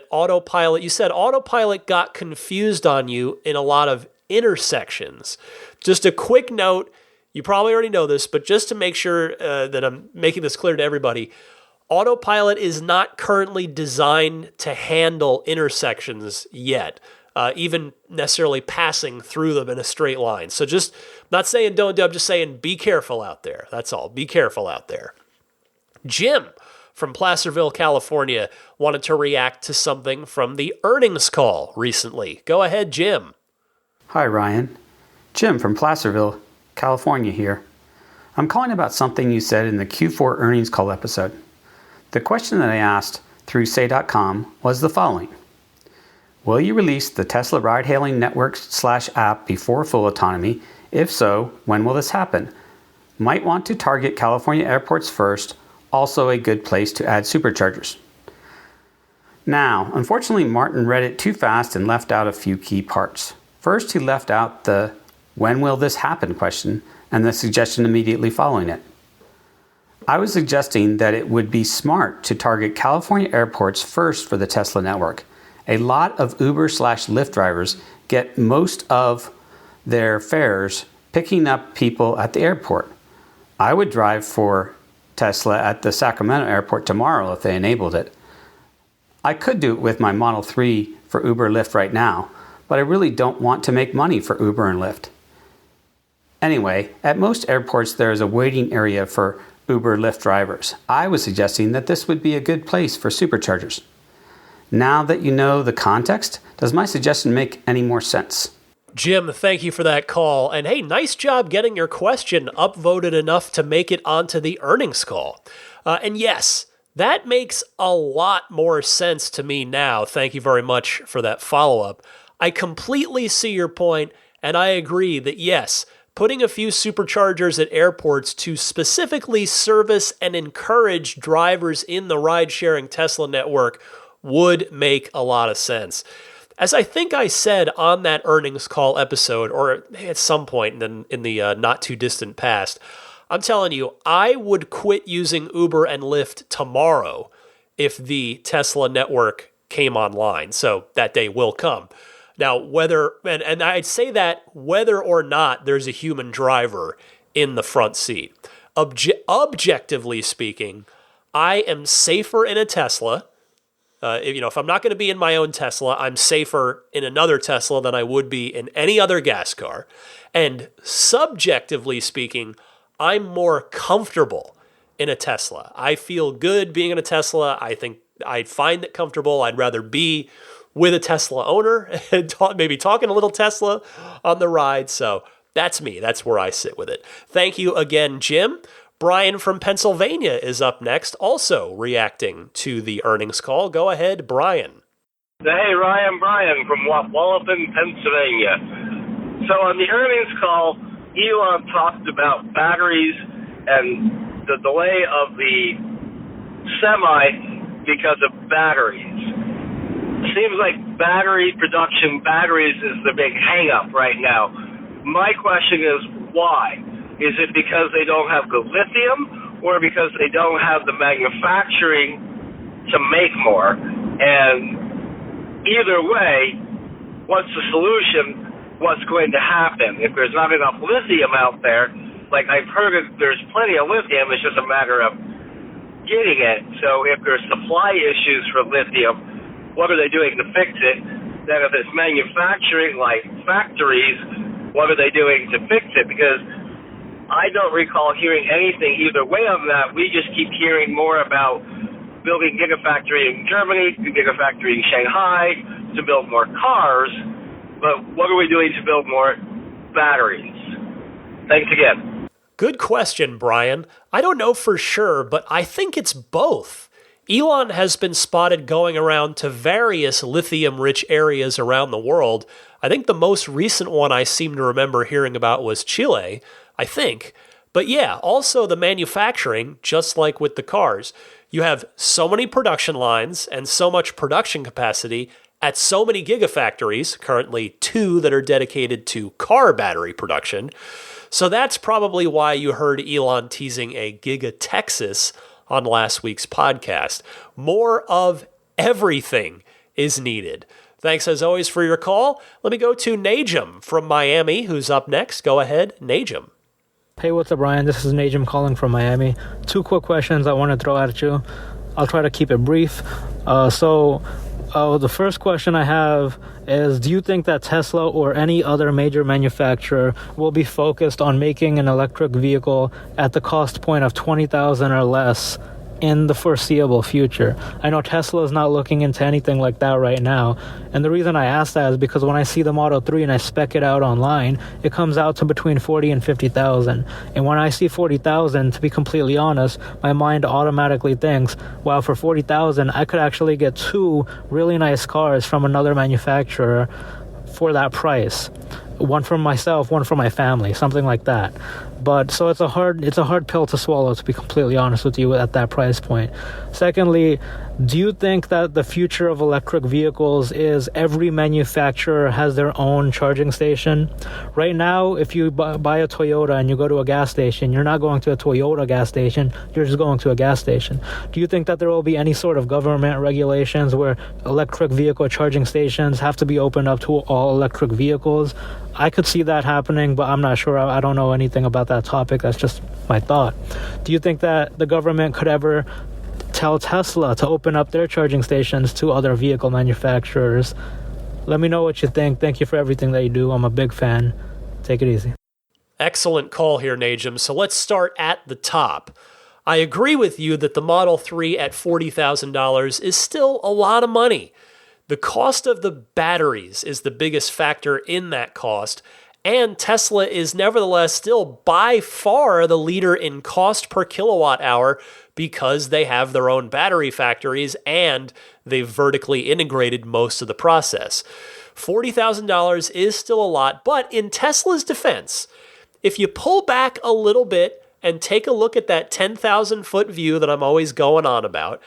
you said autopilot got confused on you in a lot of intersections. Just a quick note, you probably already know this, but just to make sure that I'm making this clear to everybody, autopilot is not currently designed to handle intersections yet, even necessarily passing through them in a straight line. So just, not saying don't do, I'm just saying be careful out there. That's all. Be careful out there. Jim from Placerville, California, wanted to react to something from the earnings call recently. Go ahead, Jim. Hi, Ryan. Jim from Placerville, California here. I'm calling about something you said in the Q4 earnings call episode. The question that I asked through say.com was the following. Will you release the Tesla ride-hailing network / app before full autonomy? If so, when will this happen? Might want to target California airports first, also a good place to add superchargers. Now, unfortunately, Martin read it too fast and left out a few key parts. First, he left out the when will this happen question and the suggestion immediately following it. I was suggesting that it would be smart to target California airports first for the Tesla network. A lot of Uber / Lyft drivers get most of their fares picking up people at the airport. I would drive for Tesla at the Sacramento airport tomorrow if they enabled it. I could do it with my Model 3 for Uber Lyft right now, but I really don't want to make money for Uber and Lyft. Anyway, at most airports there is a waiting area for Uber Lyft drivers. I was suggesting that this would be a good place for superchargers. Now that you know the context, does my suggestion make any more sense? Jim, thank you for that call. And hey, nice job getting your question upvoted enough to make it onto the earnings call. And yes, that makes a lot more sense to me now. Thank you very much for that follow-up. I completely see your point, and I agree that yes, putting a few superchargers at airports to specifically service and encourage drivers in the ride-sharing Tesla network would make a lot of sense. As I think I said on that earnings call episode, or at some point in the not-too-distant past, I'm telling you, I would quit using Uber and Lyft tomorrow if the Tesla network came online. So that day will come. Now, and I'd say that whether or not there's a human driver in the front seat. Objectively speaking, I am safer in a Tesla. If I'm not going to be in my own Tesla, I'm safer in another Tesla than I would be in any other gas car. And subjectively speaking, I'm more comfortable in a Tesla. I feel good being in a Tesla. I think I'd find it comfortable. I'd rather be with a Tesla owner and maybe talking a little Tesla on the ride. So that's me. That's where I sit with it. Thank you again, Jim. Brian from Pennsylvania is up next, also reacting to the earnings call. Go ahead, Brian. Hey, Ryan, Brian from Wallopin, Pennsylvania. So on the earnings call, Elon talked about batteries and the delay of the semi because of batteries. Seems like batteries is the big hang-up right now. My question is, why? Is it because they don't have good lithium, or because they don't have the manufacturing to make more? And either way, what's the solution? What's going to happen? If there's not enough lithium out there, like I've heard there's plenty of lithium, it's just a matter of getting it. So if there's supply issues for lithium, what are they doing to fix it? Then if it's manufacturing, like factories, what are they doing to fix it? Because I don't recall hearing anything either way on that. We just keep hearing more about building gigafactory in Germany, gigafactory in Shanghai, to build more cars. But what are we doing to build more batteries? Thanks again. Good question, Brian. I don't know for sure, but I think it's both. Elon has been spotted going around to various lithium-rich areas around the world. I think the most recent one I seem to remember hearing about was Chile, I think. But yeah, also the manufacturing, just like with the cars. You have so many production lines and so much production capacity at so many gigafactories, currently 2 that are dedicated to car battery production. So that's probably why you heard Elon teasing a Giga Texas on last week's podcast. More of everything is needed. Thanks as always for your call. Let me go to Najum from Miami, who's up next. Go ahead, Najum. Hey, what's up, Ryan? This is Najum calling from Miami. 2 quick questions I want to throw at you. I'll try to keep it brief. The first question I have is, do you think that Tesla or any other major manufacturer will be focused on making an electric vehicle at the cost point of $20,000 or less in the foreseeable future? I know Tesla is not looking into anything like that right now, and the reason I ask that is because when I see the Model 3 and I spec it out online, it comes out to between $40,000 and $50,000. And when I see $40,000, to be completely honest, my mind automatically thinks, wow, for $40,000, I could actually get 2 really nice cars from another manufacturer for that price. One for myself, one for my family, something like that. But so it's a hard pill to swallow, to be completely honest with you, at that price point. Secondly, do you think that the future of electric vehicles is every manufacturer has their own charging station? Right now, if you buy a Toyota and you go to a gas station, you're not going to a Toyota gas station, you're just going to a gas station. Do you think that there will be any sort of government regulations where electric vehicle charging stations have to be opened up to all electric vehicles? I could see that happening, but I'm not sure. I don't know anything about that topic. That's just my thought. Do you think that the government could ever tell Tesla to open up their charging stations to other vehicle manufacturers? Let me know what you think. Thank you for everything that you do. I'm a big fan. Take it easy. Excellent call here, Najum. So let's start at the top. I agree with you that the Model 3 at $40,000 is still a lot of money. The cost of the batteries is the biggest factor in that cost, and Tesla is nevertheless still by far the leader in cost per kilowatt hour because they have their own battery factories and they've vertically integrated most of the process. $40,000 is still a lot, but in Tesla's defense, if you pull back a little bit and take a look at that 10,000 foot view that I'm always going on about,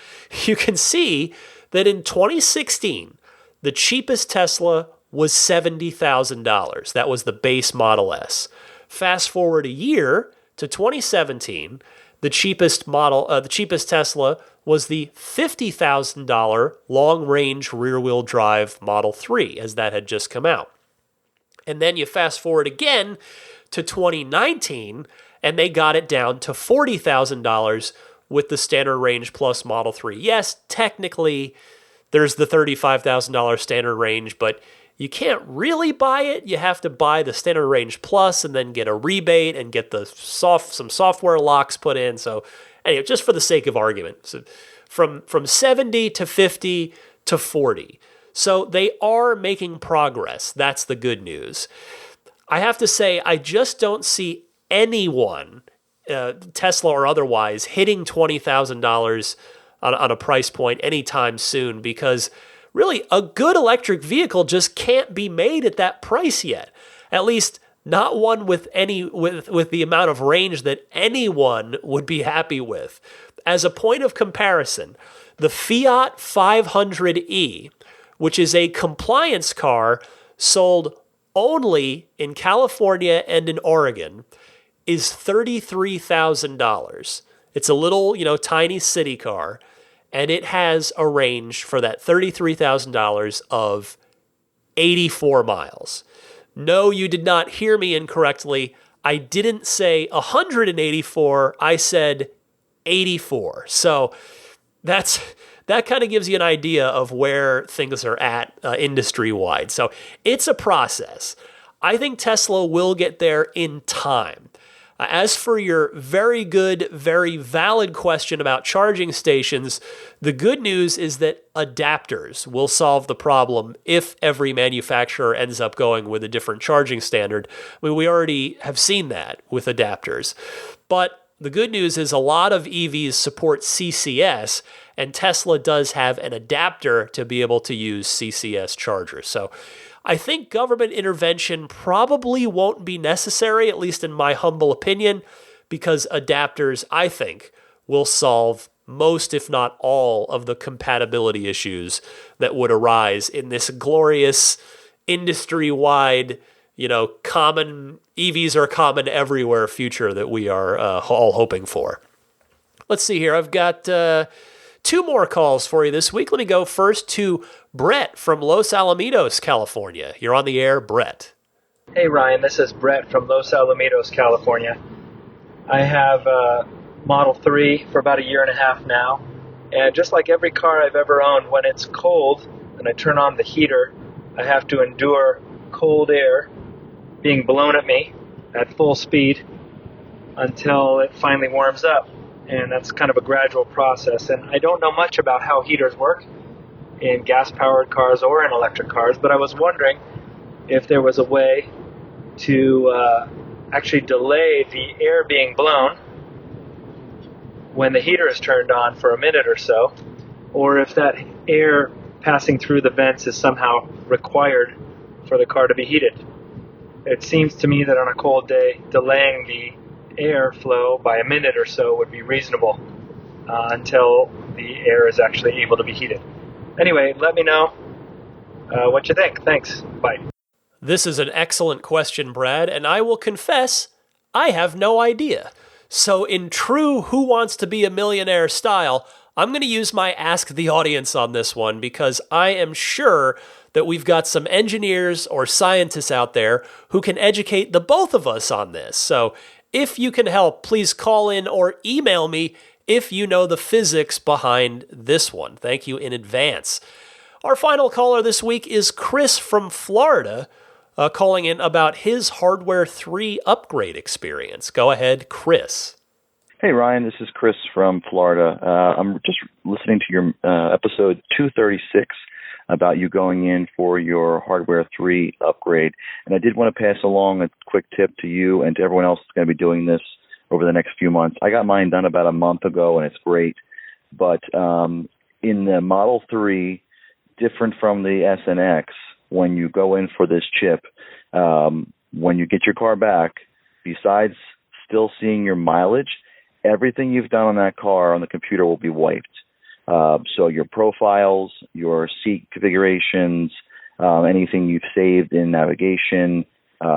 you can see that in 2016, the cheapest Tesla was $70,000. That was the base Model S. Fast forward a year to 2017, the cheapest Tesla was the $50,000 long-range rear-wheel drive Model 3, as that had just come out. And then you fast forward again to 2019, and they got it down to $40,000 with the Standard Range Plus Model 3. Yes, technically, there's the $35,000 Standard Range, but you can't really buy it. You have to buy the Standard Range Plus and then get a rebate and get some software locks put in. So anyway, just for the sake of argument, so from 70 to 50 to 40. So they are making progress. That's the good news. I have to say, I just don't see anyone, Tesla or otherwise, hitting $20,000 on a price point anytime soon, because really a good electric vehicle just can't be made at that price yet. At least not one with the amount of range that anyone would be happy with. As a point of comparison, the Fiat 500e, which is a compliance car sold only in California and in Oregon, is $33,000. It's a little, tiny city car, and it has a range for that $33,000 of 84 miles. No, you did not hear me incorrectly. I didn't say 184, I said 84. So that kind of gives you an idea of where things are at industry-wide. So it's a process. I think Tesla will get there in time. As for your very good, very valid question about charging stations, the good news is that adapters will solve the problem if every manufacturer ends up going with a different charging standard. I mean, we already have seen that with adapters. But the good news is a lot of EVs support CCS, and Tesla does have an adapter to be able to use CCS chargers. So I think government intervention probably won't be necessary, at least in my humble opinion, because adapters, I think, will solve most, if not all, of the compatibility issues that would arise in this glorious industry-wide, common EVs are common everywhere future that we are all hoping for. Let's see here. I've got 2 more calls for you this week. Let me go first to Brett from Los Alamitos, California. You're on the air, Brett. Hey, Ryan. This is Brett from Los Alamitos, California. I have a Model 3 for about 1.5 years now. And just like every car I've ever owned, when it's cold and I turn on the heater, I have to endure cold air being blown at me at full speed until it finally warms up. And that's kind of a gradual process. And I don't know much about how heaters work in gas-powered cars or in electric cars, but I was wondering if there was a way to actually delay the air being blown when the heater is turned on for a minute or so, or if that air passing through the vents is somehow required for the car to be heated. It seems to me that on a cold day, delaying the airflow by a minute or so would be reasonable until the air is actually able to be heated. Anyway, let me know what you think. Thanks. Bye. This is an excellent question, Brad, and I will confess, I have no idea. So in true Who Wants to Be a Millionaire style, I'm going to use my Ask the Audience on this one, because I am sure that we've got some engineers or scientists out there who can educate the both of us on this. So if you can help, please call in or email me if you know the physics behind this one. Thank you in advance. Our final caller this week is Chris from Florida, calling in about his Hardware 3 upgrade experience. Go ahead, Chris. Hey, Ryan. This is Chris from Florida. I'm just listening to your episode 236 about you going in for your Hardware 3 upgrade. And I did want to pass along a quick tip to you and to everyone else that's going to be doing this over the next few months. I got mine done about a month ago, and it's great. But in the Model 3, different from the S and X, when you go in for this chip, when you get your car back, besides still seeing your mileage, everything you've done on that car on the computer will be wiped. So your profiles, your seat configurations, anything you've saved in navigation,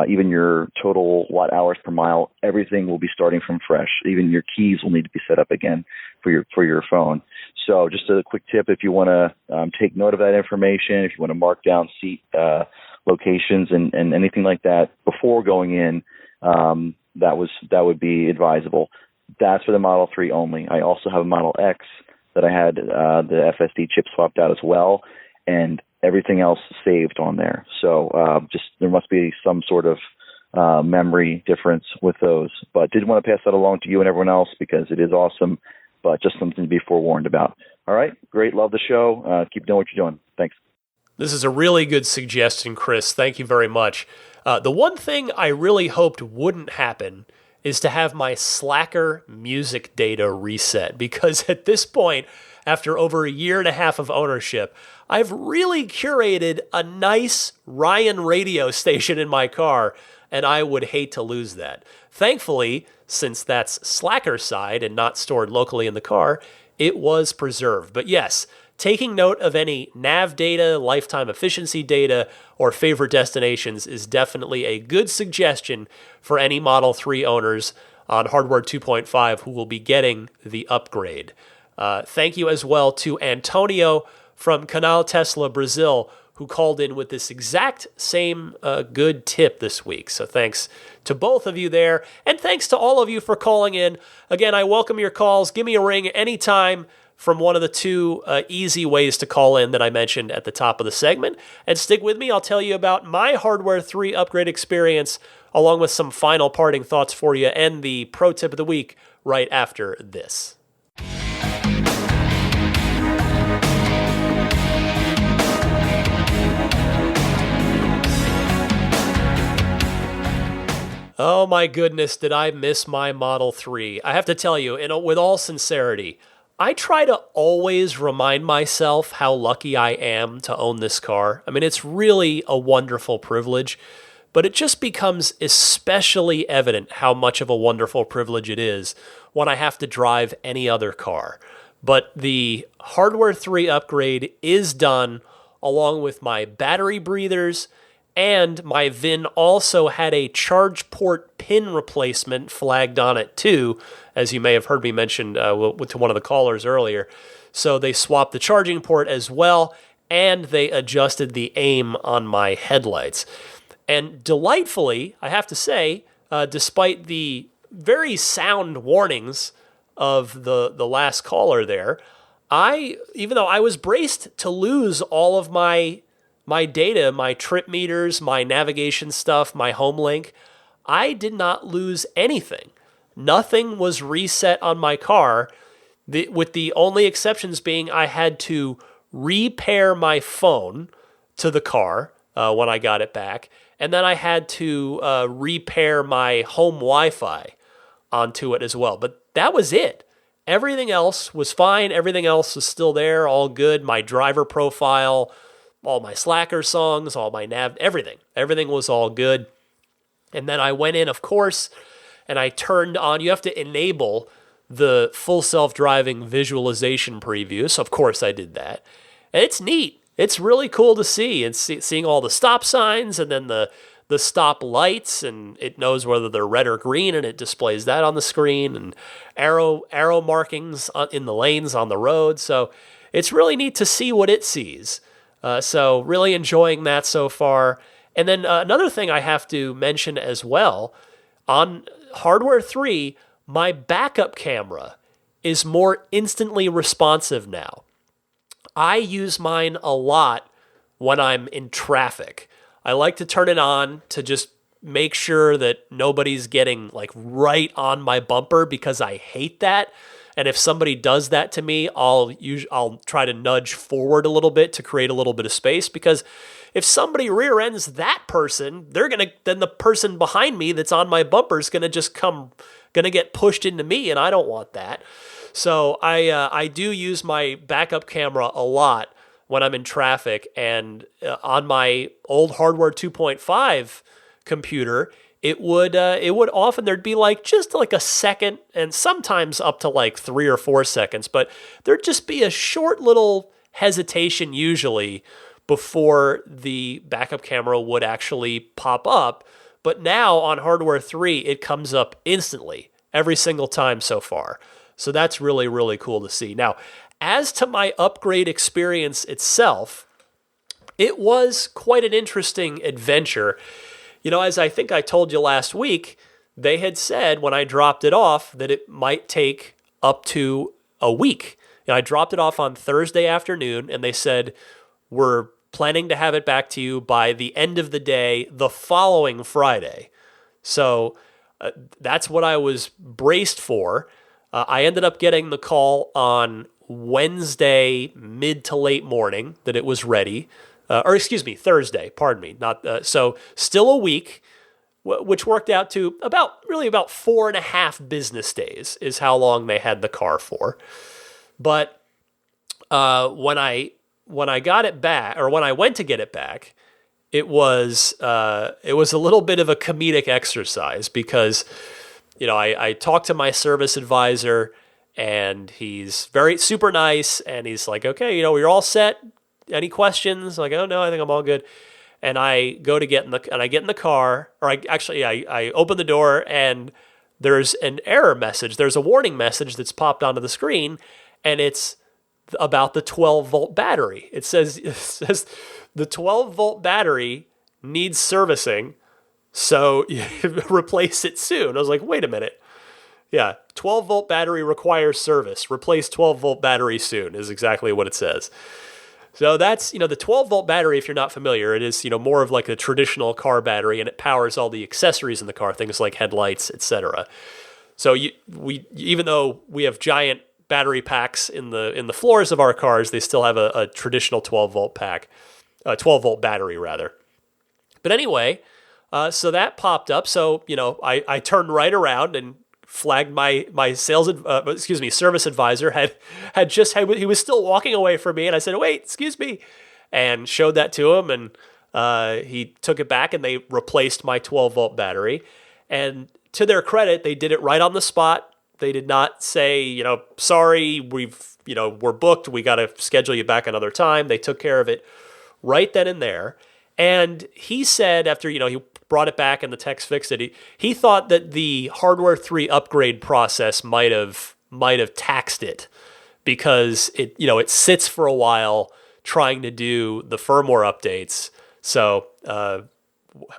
even your total watt hours per mile, everything will be starting from fresh. Even your keys will need to be set up again for your phone. So just a quick tip, if you want to take note of that information, if you want to mark down seat locations and anything like that before going in, that would be advisable. That's for the Model 3 only. I also have a Model X that I had the FSD chip swapped out as well, and everything else saved on there. So just there must be some sort of memory difference with those. But did want to pass that along to you and everyone else because it is awesome, but just something to be forewarned about. All right, great. Love the show. Keep doing what you're doing. Thanks. This is a really good suggestion, Chris. Thank you very much. The one thing I really hoped wouldn't happen is to have my Slacker music data reset, because at this point, after over a year and a half of ownership, I've really curated a nice Ryan radio station in my car, and I would hate to lose that. Thankfully, since that's Slacker side and not stored locally in the car, it was preserved. But yes, taking note of any nav data, lifetime efficiency data, or favorite destinations is definitely a good suggestion for any Model 3 owners on Hardware 2.5 who will be getting the upgrade. Thank you as well to Antonio from Canal Tesla Brazil, who called in with this exact same good tip this week. So thanks to both of you there, and thanks to all of you for calling in. Again, I welcome your calls. Give me a ring anytime from one of the two easy ways to call in that I mentioned at the top of the segment. And stick with me, I'll tell you about my Hardware 3 upgrade experience, along with some final parting thoughts for you and the pro tip of the week right after this. Oh my goodness, did I miss my Model 3. I have to tell you, with all sincerity, I try to always remind myself how lucky I am to own this car. I mean, it's really a wonderful privilege, but it just becomes especially evident how much of a wonderful privilege it is when I have to drive any other car. But the Hardware 3 upgrade is done, along with my battery breathers, and my VIN also had a charge port pin replacement flagged on it too, as you may have heard me mention to one of the callers earlier. So they swapped the charging port as well, and they adjusted the aim on my headlights. And delightfully, I have to say, despite the very sound warnings of the last caller there, even though I was braced to lose all of my data, my trip meters, my navigation stuff, my home link, I did not lose anything. Nothing was reset on my car, with the only exceptions being I had to repair my phone to the car when I got it back, and then I had to repair my home Wi-Fi onto it as well. But that was it. Everything else was fine. Everything else was still there, all good. My driver profile, all my Slacker songs, all my nav, everything. Everything was all good. And then I went in, of course, and I turned on, you have to enable the full self-driving visualization preview. So, of course, I did that. And it's neat. It's really cool to see. And seeing all the stop signs and then the stop lights, and it knows whether they're red or green, and it displays that on the screen, and arrow markings in the lanes on the road. So it's really neat to see what it sees. So really enjoying that so far. And then another thing I have to mention as well, on Hardware 3, my backup camera is more instantly responsive now. I use mine a lot when I'm in traffic. I like to turn it on to just make sure that nobody's getting like right on my bumper, because I hate that. And if somebody does that to me, I'll try to nudge forward a little bit to create a little bit of space, because if somebody rear ends that person, then the person behind me that's on my bumper is gonna get pushed into me, and I don't want that. So I do use my backup camera a lot when I'm in traffic, and on my old Hardware 2.5 computer, it would often, there'd be like just like a second and sometimes up to like 3 or 4 seconds, but there'd just be a short little hesitation usually before the backup camera would actually pop up. But now on hardware 3, it comes up instantly every single time so far. So that's really, really cool to see. Now, as to my upgrade experience itself, it was quite an interesting adventure. You know, as I think I told you last week, they had said when I dropped it off that it might take up to a week. You know, I dropped it off on Thursday afternoon, and they said, we're planning to have it back to you by the end of the day the following Friday. So that's what I was braced for. I ended up getting the call on Wednesday mid to late morning that it was ready. Thursday, pardon me. So still a week, which worked out to about 4.5 business days is how long they had the car for. But when I got it back, or when I went to get it back, it was a little bit of a comedic exercise because, you know, I talked to my service advisor, and he's very super nice, and he's like, okay, you know, you're all set. Any questions? I'm like, oh no, I think I'm all good. And I go to get in the car, or I open the door, and there's an error message. There's a warning message that's popped onto the screen, and it's about the 12-volt battery. It says the 12-volt battery needs servicing, so you replace it soon. I was like, wait a minute. Yeah, 12-volt battery requires service. Replace 12-volt battery soon is exactly what it says. So that's, you know, the 12-volt battery, if you're not familiar, it is, you know, more of like a traditional car battery, and it powers all the accessories in the car, things like headlights, etc. So even though we have giant battery packs in the floors of our cars, they still have a traditional 12-volt pack, 12-volt battery rather. But anyway, so that popped up. So, you know, I turned right around and flagged my service advisor he was still walking away from me, and I said, wait, excuse me, and showed that to him, and he took it back, and they replaced my 12-volt battery. And to their credit, they did it right on the spot. They did not say, you know, sorry, we're booked, we got to schedule you back another time. They took care of it right then and there. And he said, after, you know, he brought it back and the techs fixed it, he thought that the hardware 3 upgrade process might have taxed it, because it sits for a while trying to do the firmware updates. So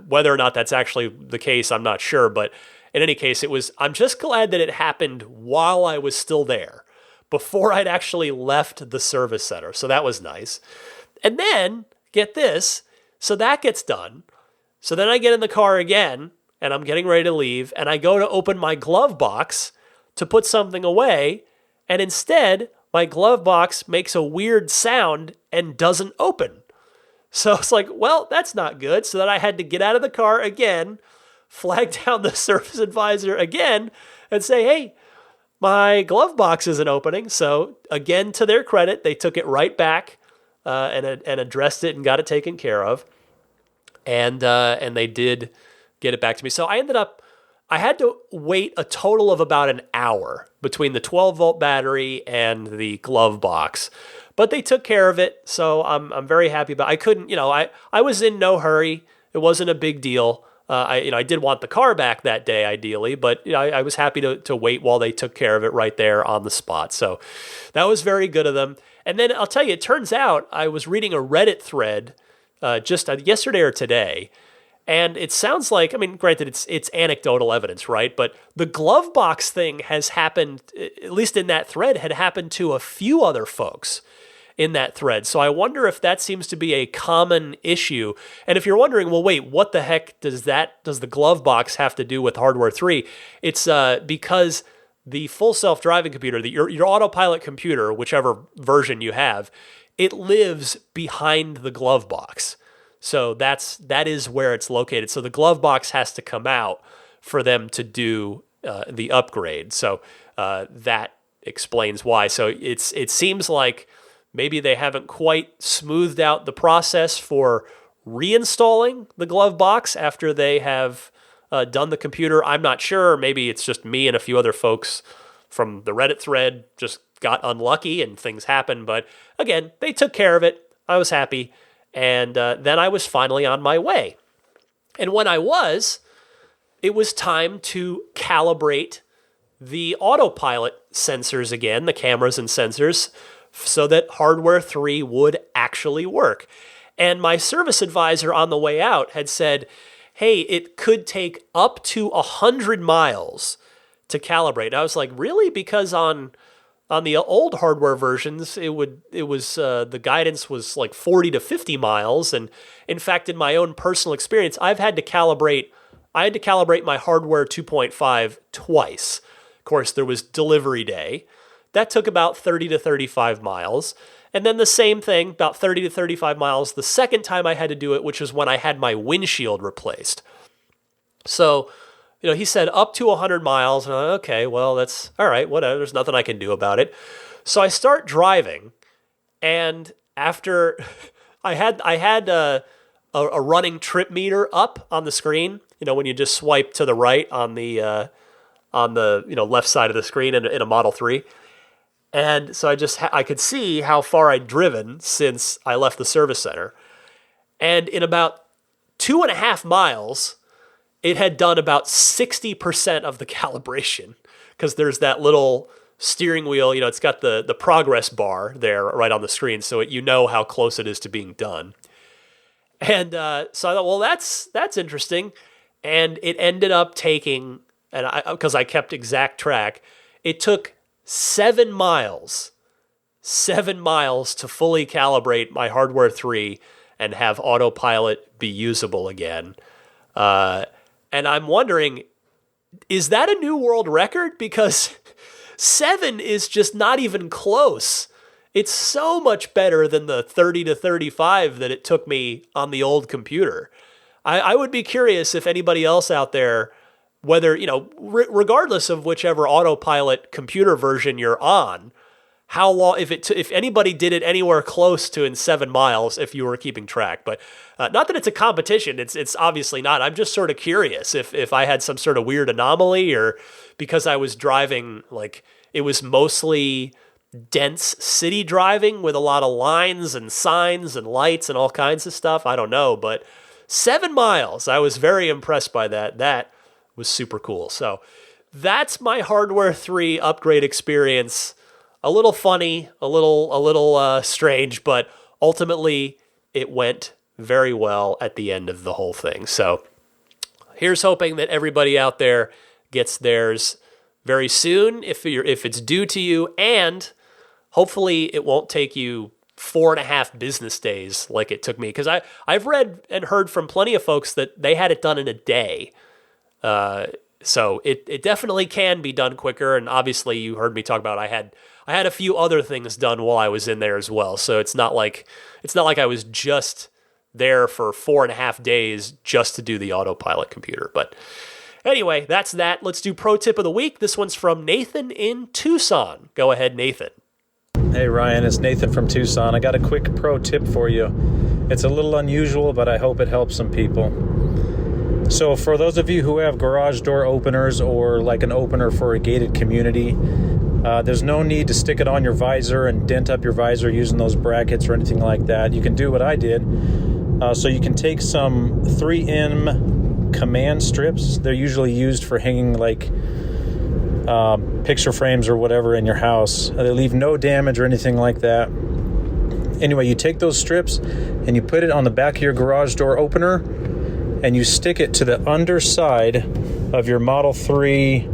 whether or not that's actually the case, I'm not sure. But in any case, I'm just glad that it happened while I was still there, before I'd actually left the service center. So that was nice. And then, get this, so that gets done. So then I get in the car again, and I'm getting ready to leave, and I go to open my glove box to put something away, and instead, my glove box makes a weird sound and doesn't open. So it's like, well, that's not good. So then I had to get out of the car again, flag down the service advisor again, and say, hey, my glove box isn't opening. So again, to their credit, they took it right back and addressed it and got it taken care of. And they did get it back to me. So I had to wait a total of about an hour between the 12-volt battery and the glove box. But they took care of it, so I'm very happy about it. I couldn't, you know, I was in no hurry. It wasn't a big deal. I did want the car back that day, ideally, but you know, I was happy to wait while they took care of it right there on the spot. So that was very good of them. And then I'll tell you, it turns out I was reading a Reddit thread just yesterday or today, and it sounds like, I mean, granted, it's anecdotal evidence, right? But the glove box thing has happened, at least in that thread, had happened to a few other folks in that thread. So I wonder if that seems to be a common issue. And if you're wondering, well, wait, what the heck does the glove box have to do with hardware 3? It's because the full self-driving computer, your autopilot computer, whichever version you have, it lives behind the glove box. So that is where it's located. So the glove box has to come out for them to do the upgrade. So that explains why. So it seems like maybe they haven't quite smoothed out the process for reinstalling the glove box after they have done the computer. I'm not sure. Maybe it's just me and a few other folks from the Reddit thread just got unlucky and things happened. But again, they took care of it. I was happy. And then I was finally on my way. And when I was, it was time to calibrate the autopilot sensors again, the cameras and sensors, so that hardware 3 would actually work. And my service advisor on the way out had said, hey, it could take up to 100 miles to calibrate. And I was like, really? Because on the old hardware versions, the guidance was like 40 to 50 miles. And in fact, in my own personal experience, I had to calibrate my hardware 2.5 twice. Of course, there was delivery day. That took about 30 to 35 miles. And then the same thing, about 30 to 35 miles, the second time I had to do it, which was when I had my windshield replaced. So, he said up to 100 miles. And I'm like, okay, well, that's all right, whatever. There's nothing I can do about it. So I start driving, and after I had a running trip meter up on the screen, when you just swipe to the right on the left side of the screen in a Model 3. And so I could see how far I'd driven since I left the service center. And in about 2.5 miles, it had done about 60% of the calibration, because there's that little steering wheel, it's got the progress bar there right on the screen, so how close it is to being done. And so I thought, well, that's interesting. And it ended up taking, because I kept exact track, it took 7 miles to fully calibrate my hardware 3 and have autopilot be usable again. And I'm wondering, is that a new world record? Because 7 is just not even close. It's so much better than the 30 to 35 that it took me on the old computer. I would be curious if anybody else out there, whether, regardless of whichever autopilot computer version you're on, how long, if anybody did it anywhere close to in 7 miles, if you were keeping track. But not that it's a competition, it's obviously not. I'm just sort of curious if I had some sort of weird anomaly, or because I was driving, like, it was mostly dense city driving with a lot of lines and signs and lights and all kinds of stuff. I don't know, but 7 miles, I was very impressed by that. That was super cool. So that's my hardware 3 upgrade experience. A little funny, a little strange, but ultimately it went very well at the end of the whole thing. So here's hoping that everybody out there gets theirs very soon if it's due to you, and hopefully it won't take you 4.5 business days like it took me, because I've read and heard from plenty of folks that they had it done in a day. So it definitely can be done quicker, and obviously you heard me talk about I had a few other things done while I was in there as well. So it's not like I was just there for 4.5 days just to do the autopilot computer. But anyway, that's that. Let's do pro tip of the week. This one's from Nathan in Tucson. Go ahead, Nathan. Hey Ryan, it's Nathan from Tucson. I got a quick pro tip for you. It's a little unusual, but I hope it helps some people. So for those of you who have garage door openers, or like an opener for a gated community, there's no need to stick it on your visor and dent up your visor using those brackets or anything like that. You can do what I did. So you can take some 3M command strips. They're usually used for hanging like picture frames or whatever in your house. They leave no damage or anything like that. Anyway, you take those strips and you put it on the back of your garage door opener, and you stick it to the underside of your Model 3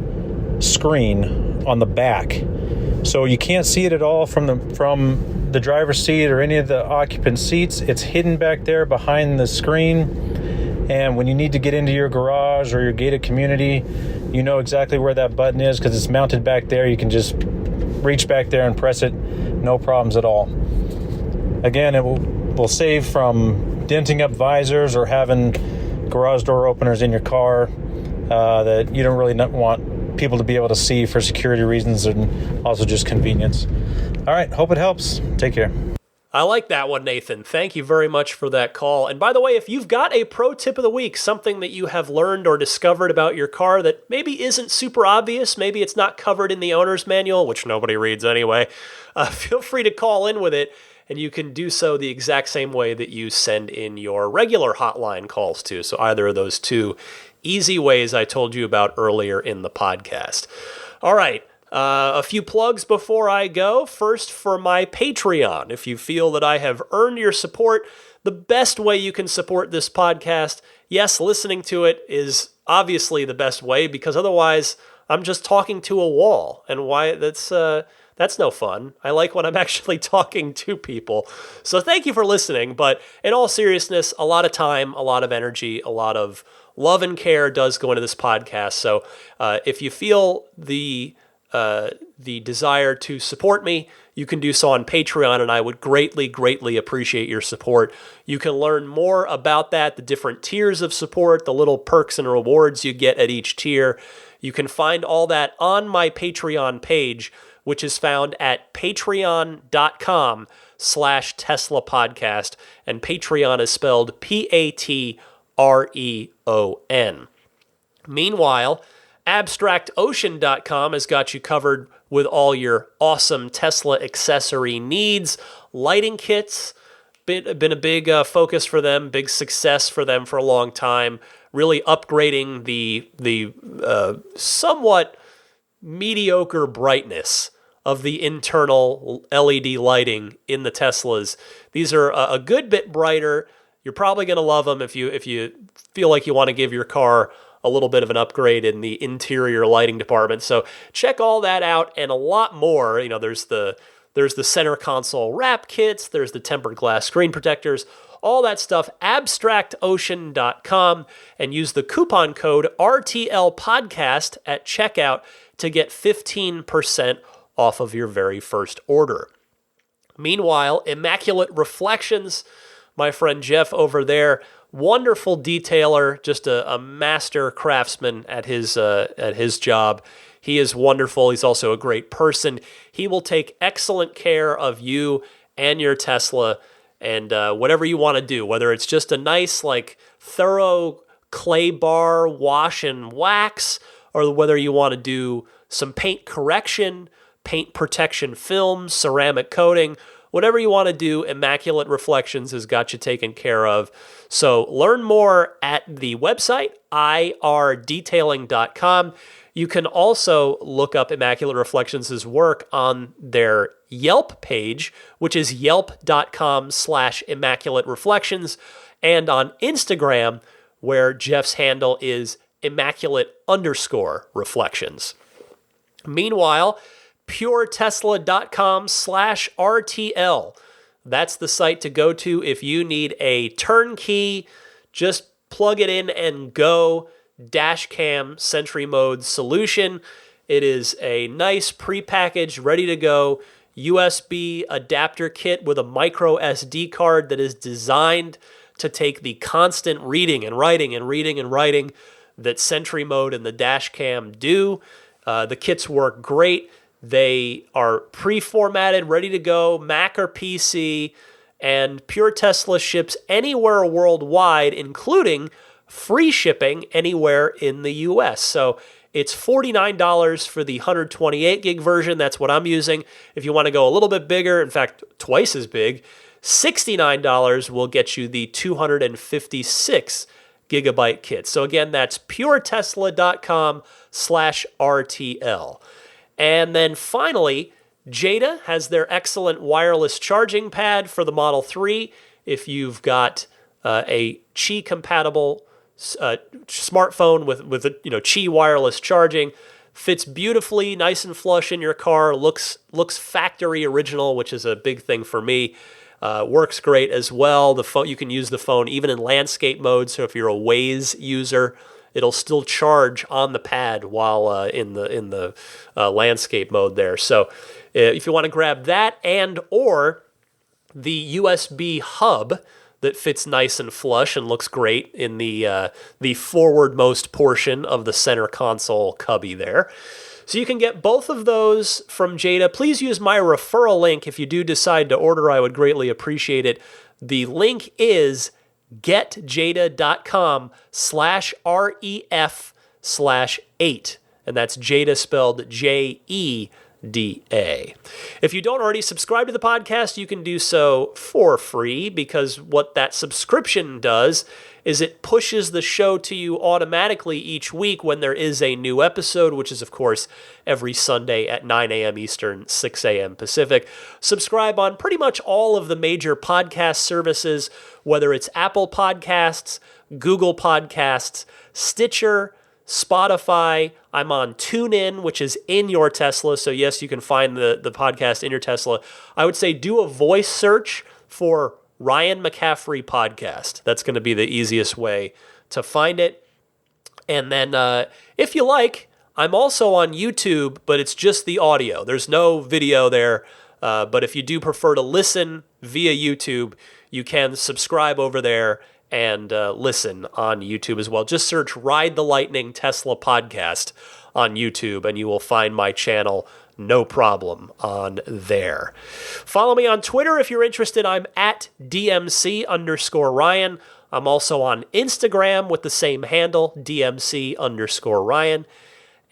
screen on the back. So you can't see it at all from the driver's seat or any of the occupant seats. It's hidden back there behind the screen. And when you need to get into your garage or your gated community, you know exactly where that button is because it's mounted back there. You can just reach back there and press it, no problems at all. Again, it will save from denting up visors or having garage door openers in your car that you don't really want people to be able to see for security reasons and also just convenience. All right, hope it helps. Take care. I like that one, Nathan. Thank you very much for that call. And by the way, if you've got a pro tip of the week, something that you have learned or discovered about your car that maybe isn't super obvious, maybe it's not covered in the owner's manual, which nobody reads anyway, feel free to call in with it. And you can do so the exact same way that you send in your regular hotline calls to. So either of those two easy ways I told you about earlier in the podcast. All right. A few plugs before I go. First, for my Patreon. If you feel that I have earned your support, the best way you can support this podcast, yes, listening to it is obviously the best way, because otherwise I'm just talking to a wall. And why that's no fun. I like when I'm actually talking to people. So thank you for listening. But in all seriousness, a lot of time, a lot of energy, a lot of love and care does go into this podcast. So if you feel the desire to support me, you can do so on Patreon, and I would greatly, greatly appreciate your support. You can learn more about that, the different tiers of support, the little perks and rewards you get at each tier. You can find all that on my Patreon page, which is found at patreon.com/Tesla podcast, and Patreon is spelled Patreon. Meanwhile, AbstractOcean.com has got you covered with all your awesome Tesla accessory needs. Lighting kits, been a big focus for them, big success for them for a long time, really upgrading the somewhat mediocre brightness of the internal LED lighting in the Teslas. These are a good bit brighter. You're probably going to love them if you feel like you want to give your car a little bit of an upgrade in the interior lighting department. So check all that out and a lot more. You know, there's the center console wrap kits, there's the tempered glass screen protectors, all that stuff, abstractocean.com, and use the coupon code RTLpodcast at checkout to get 15% off of your very first order. Meanwhile, Immaculate Reflections, my friend Jeff over there, wonderful detailer, just a master craftsman at his job. He is wonderful. He's also a great person. He will take excellent care of you and your Tesla, and whatever you want to do, whether it's just a nice, thorough clay bar wash and wax, or whether you want to do some paint correction, paint protection film, ceramic coating, whatever you want to do, Immaculate Reflections has got you taken care of. So learn more at the website, irdetailing.com. You can also look up Immaculate Reflections' work on their Yelp page, which is yelp.com/Immaculate Reflections, and on Instagram, where Jeff's handle is Immaculate_Reflections. Meanwhile, puretesla.com/RTL. That's the site to go to if you need a turnkey, just plug it in and go dash cam Sentry Mode solution. It is a nice prepackaged, ready to go USB adapter kit with a micro SD card that is designed to take the constant reading and writing and reading and writing that Sentry Mode and the dash cam do. The kits work great. They are pre-formatted, ready to go, Mac or PC, and Pure Tesla ships anywhere worldwide, including free shipping anywhere in the US. So it's $49 for the 128 gig version. That's what I'm using. If you want to go a little bit bigger, in fact, twice as big, $69 will get you the 256 gigabyte kit. So again, that's puretesla.com/RTL. And then finally, Jada has their excellent wireless charging pad for the Model 3. If you've got a Qi-compatible smartphone with Qi wireless charging, fits beautifully, nice and flush in your car, looks factory original, which is a big thing for me. Works great as well. The phone, you can use the phone even in landscape mode. So if you're a Waze user, it'll still charge on the pad while in the landscape mode there. So if you want to grab that and or the USB hub that fits nice and flush and looks great in the forwardmost portion of the center console cubby there. So you can get both of those from Jada. Please use my referral link if you do decide to order. I would greatly appreciate it. The link is getjada.com/ref/8. And that's Jada spelled Jeda. If you don't already subscribe to the podcast, you can do so for free, because what that subscription does is it pushes the show to you automatically each week when there is a new episode, which is, of course, every Sunday at 9 a.m. Eastern, 6 a.m. Pacific. Subscribe on pretty much all of the major podcast services, whether it's Apple Podcasts, Google Podcasts, Stitcher, Spotify. I'm on TuneIn, which is in your Tesla. So yes, you can find the podcast in your Tesla. I would say do a voice search for Ryan McCaffrey Podcast. That's going to be the easiest way to find it. And then if you like, I'm also on YouTube, but it's just the audio. There's no video there. But if you do prefer to listen via YouTube, you can subscribe over there and listen on YouTube as well. Just search Ride the Lightning Tesla Podcast on YouTube, and you will find my channel, no problem, on there. Follow me on Twitter if you're interested. I'm at DMC_Ryan. I'm also on Instagram with the same handle, DMC_Ryan.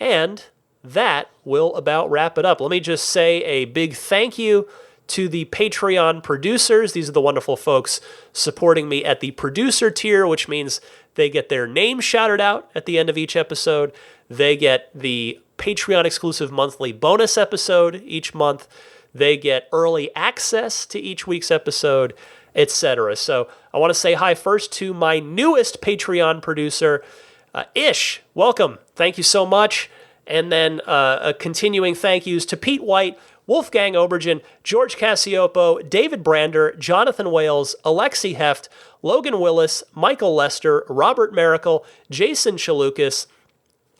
And that will about wrap it up. Let me just say a big thank you to the Patreon producers. These are the wonderful folks supporting me at the producer tier, which means they get their name shouted out at the end of each episode. They get the Patreon exclusive monthly bonus episode each month. They get early access to each week's episode, etc. So I want to say hi first to my newest Patreon producer, Ish. Welcome. Thank you so much. And then continuing thank yous to Pete White, Wolfgang Obergen, George Cassiopo, David Brander, Jonathan Wales, Alexi Heft, Logan Willis, Michael Lester, Robert Miracle, Jason Chalukas,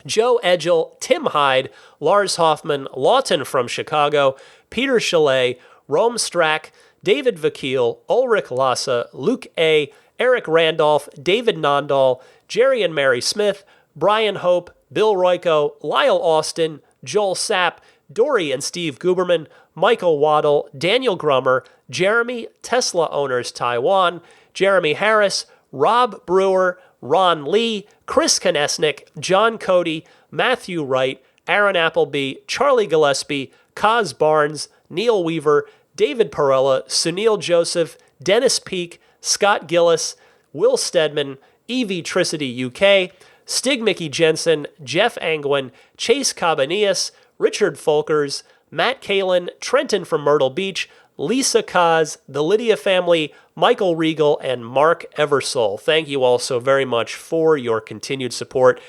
Joe Edgel, Tim Hyde, Lars Hoffman, Lawton from Chicago, Peter Chalet, Rome Strack, David Vakil, Ulrich Lassa, Luke A., Eric Randolph, David Nondahl, Jerry and Mary Smith, Brian Hope, Bill Royko, Lyle Austin, Joel Sapp, Dory and Steve Guberman, Michael Waddle, Daniel Grummer, Jeremy, Tesla Owners Taiwan, Jeremy Harris, Rob Brewer, Ron Lee, Chris Konesnik, John Cody, Matthew Wright, Aaron Appleby, Charlie Gillespie, Kaz Barnes, Neil Weaver, David Perella, Sunil Joseph, Dennis Peak, Scott Gillis, Will Stedman, Evie Tricity UK, Stig Mickey Jensen, Jeff Angwin, Chase Cabanillas, Richard Folkers, Matt Kalin, Trenton from Myrtle Beach, Lisa Kaz, the Lydia family, Michael Regal, and Mark Eversole. Thank you all so very much for your continued support.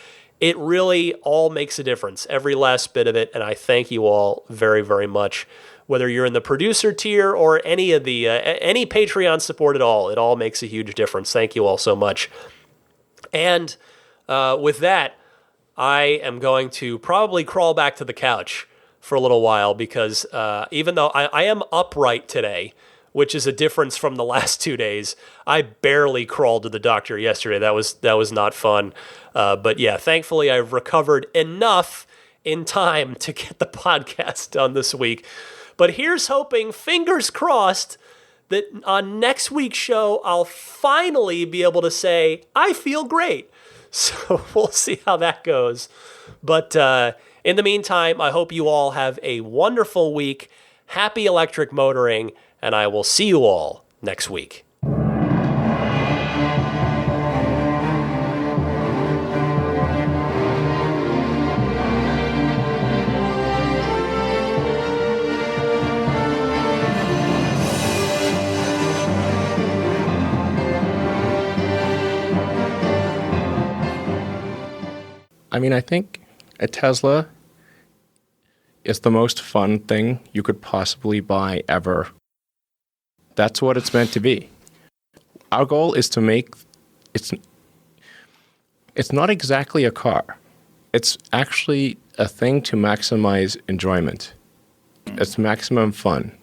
It really all makes a difference, every last bit of it, and I thank you all very, very much. Whether you're in the producer tier or any of the any Patreon support at all, it all makes a huge difference. Thank you all so much. And with that, I am going to probably crawl back to the couch for a little while because even though I am upright today, which is a difference from the last 2 days, I barely crawled to the doctor yesterday. That was not fun. But yeah, thankfully I've recovered enough in time to get the podcast done this week. But here's hoping, fingers crossed, that on next week's show, I'll finally be able to say, I feel great. So we'll see how that goes. But in the meantime, I hope you all have a wonderful week. Happy electric motoring, and I will see you all next week. I mean, I think a Tesla is the most fun thing you could possibly buy ever. That's what it's meant to be. Our goal is to make it's not exactly a car. It's actually a thing to maximize enjoyment. It's maximum fun.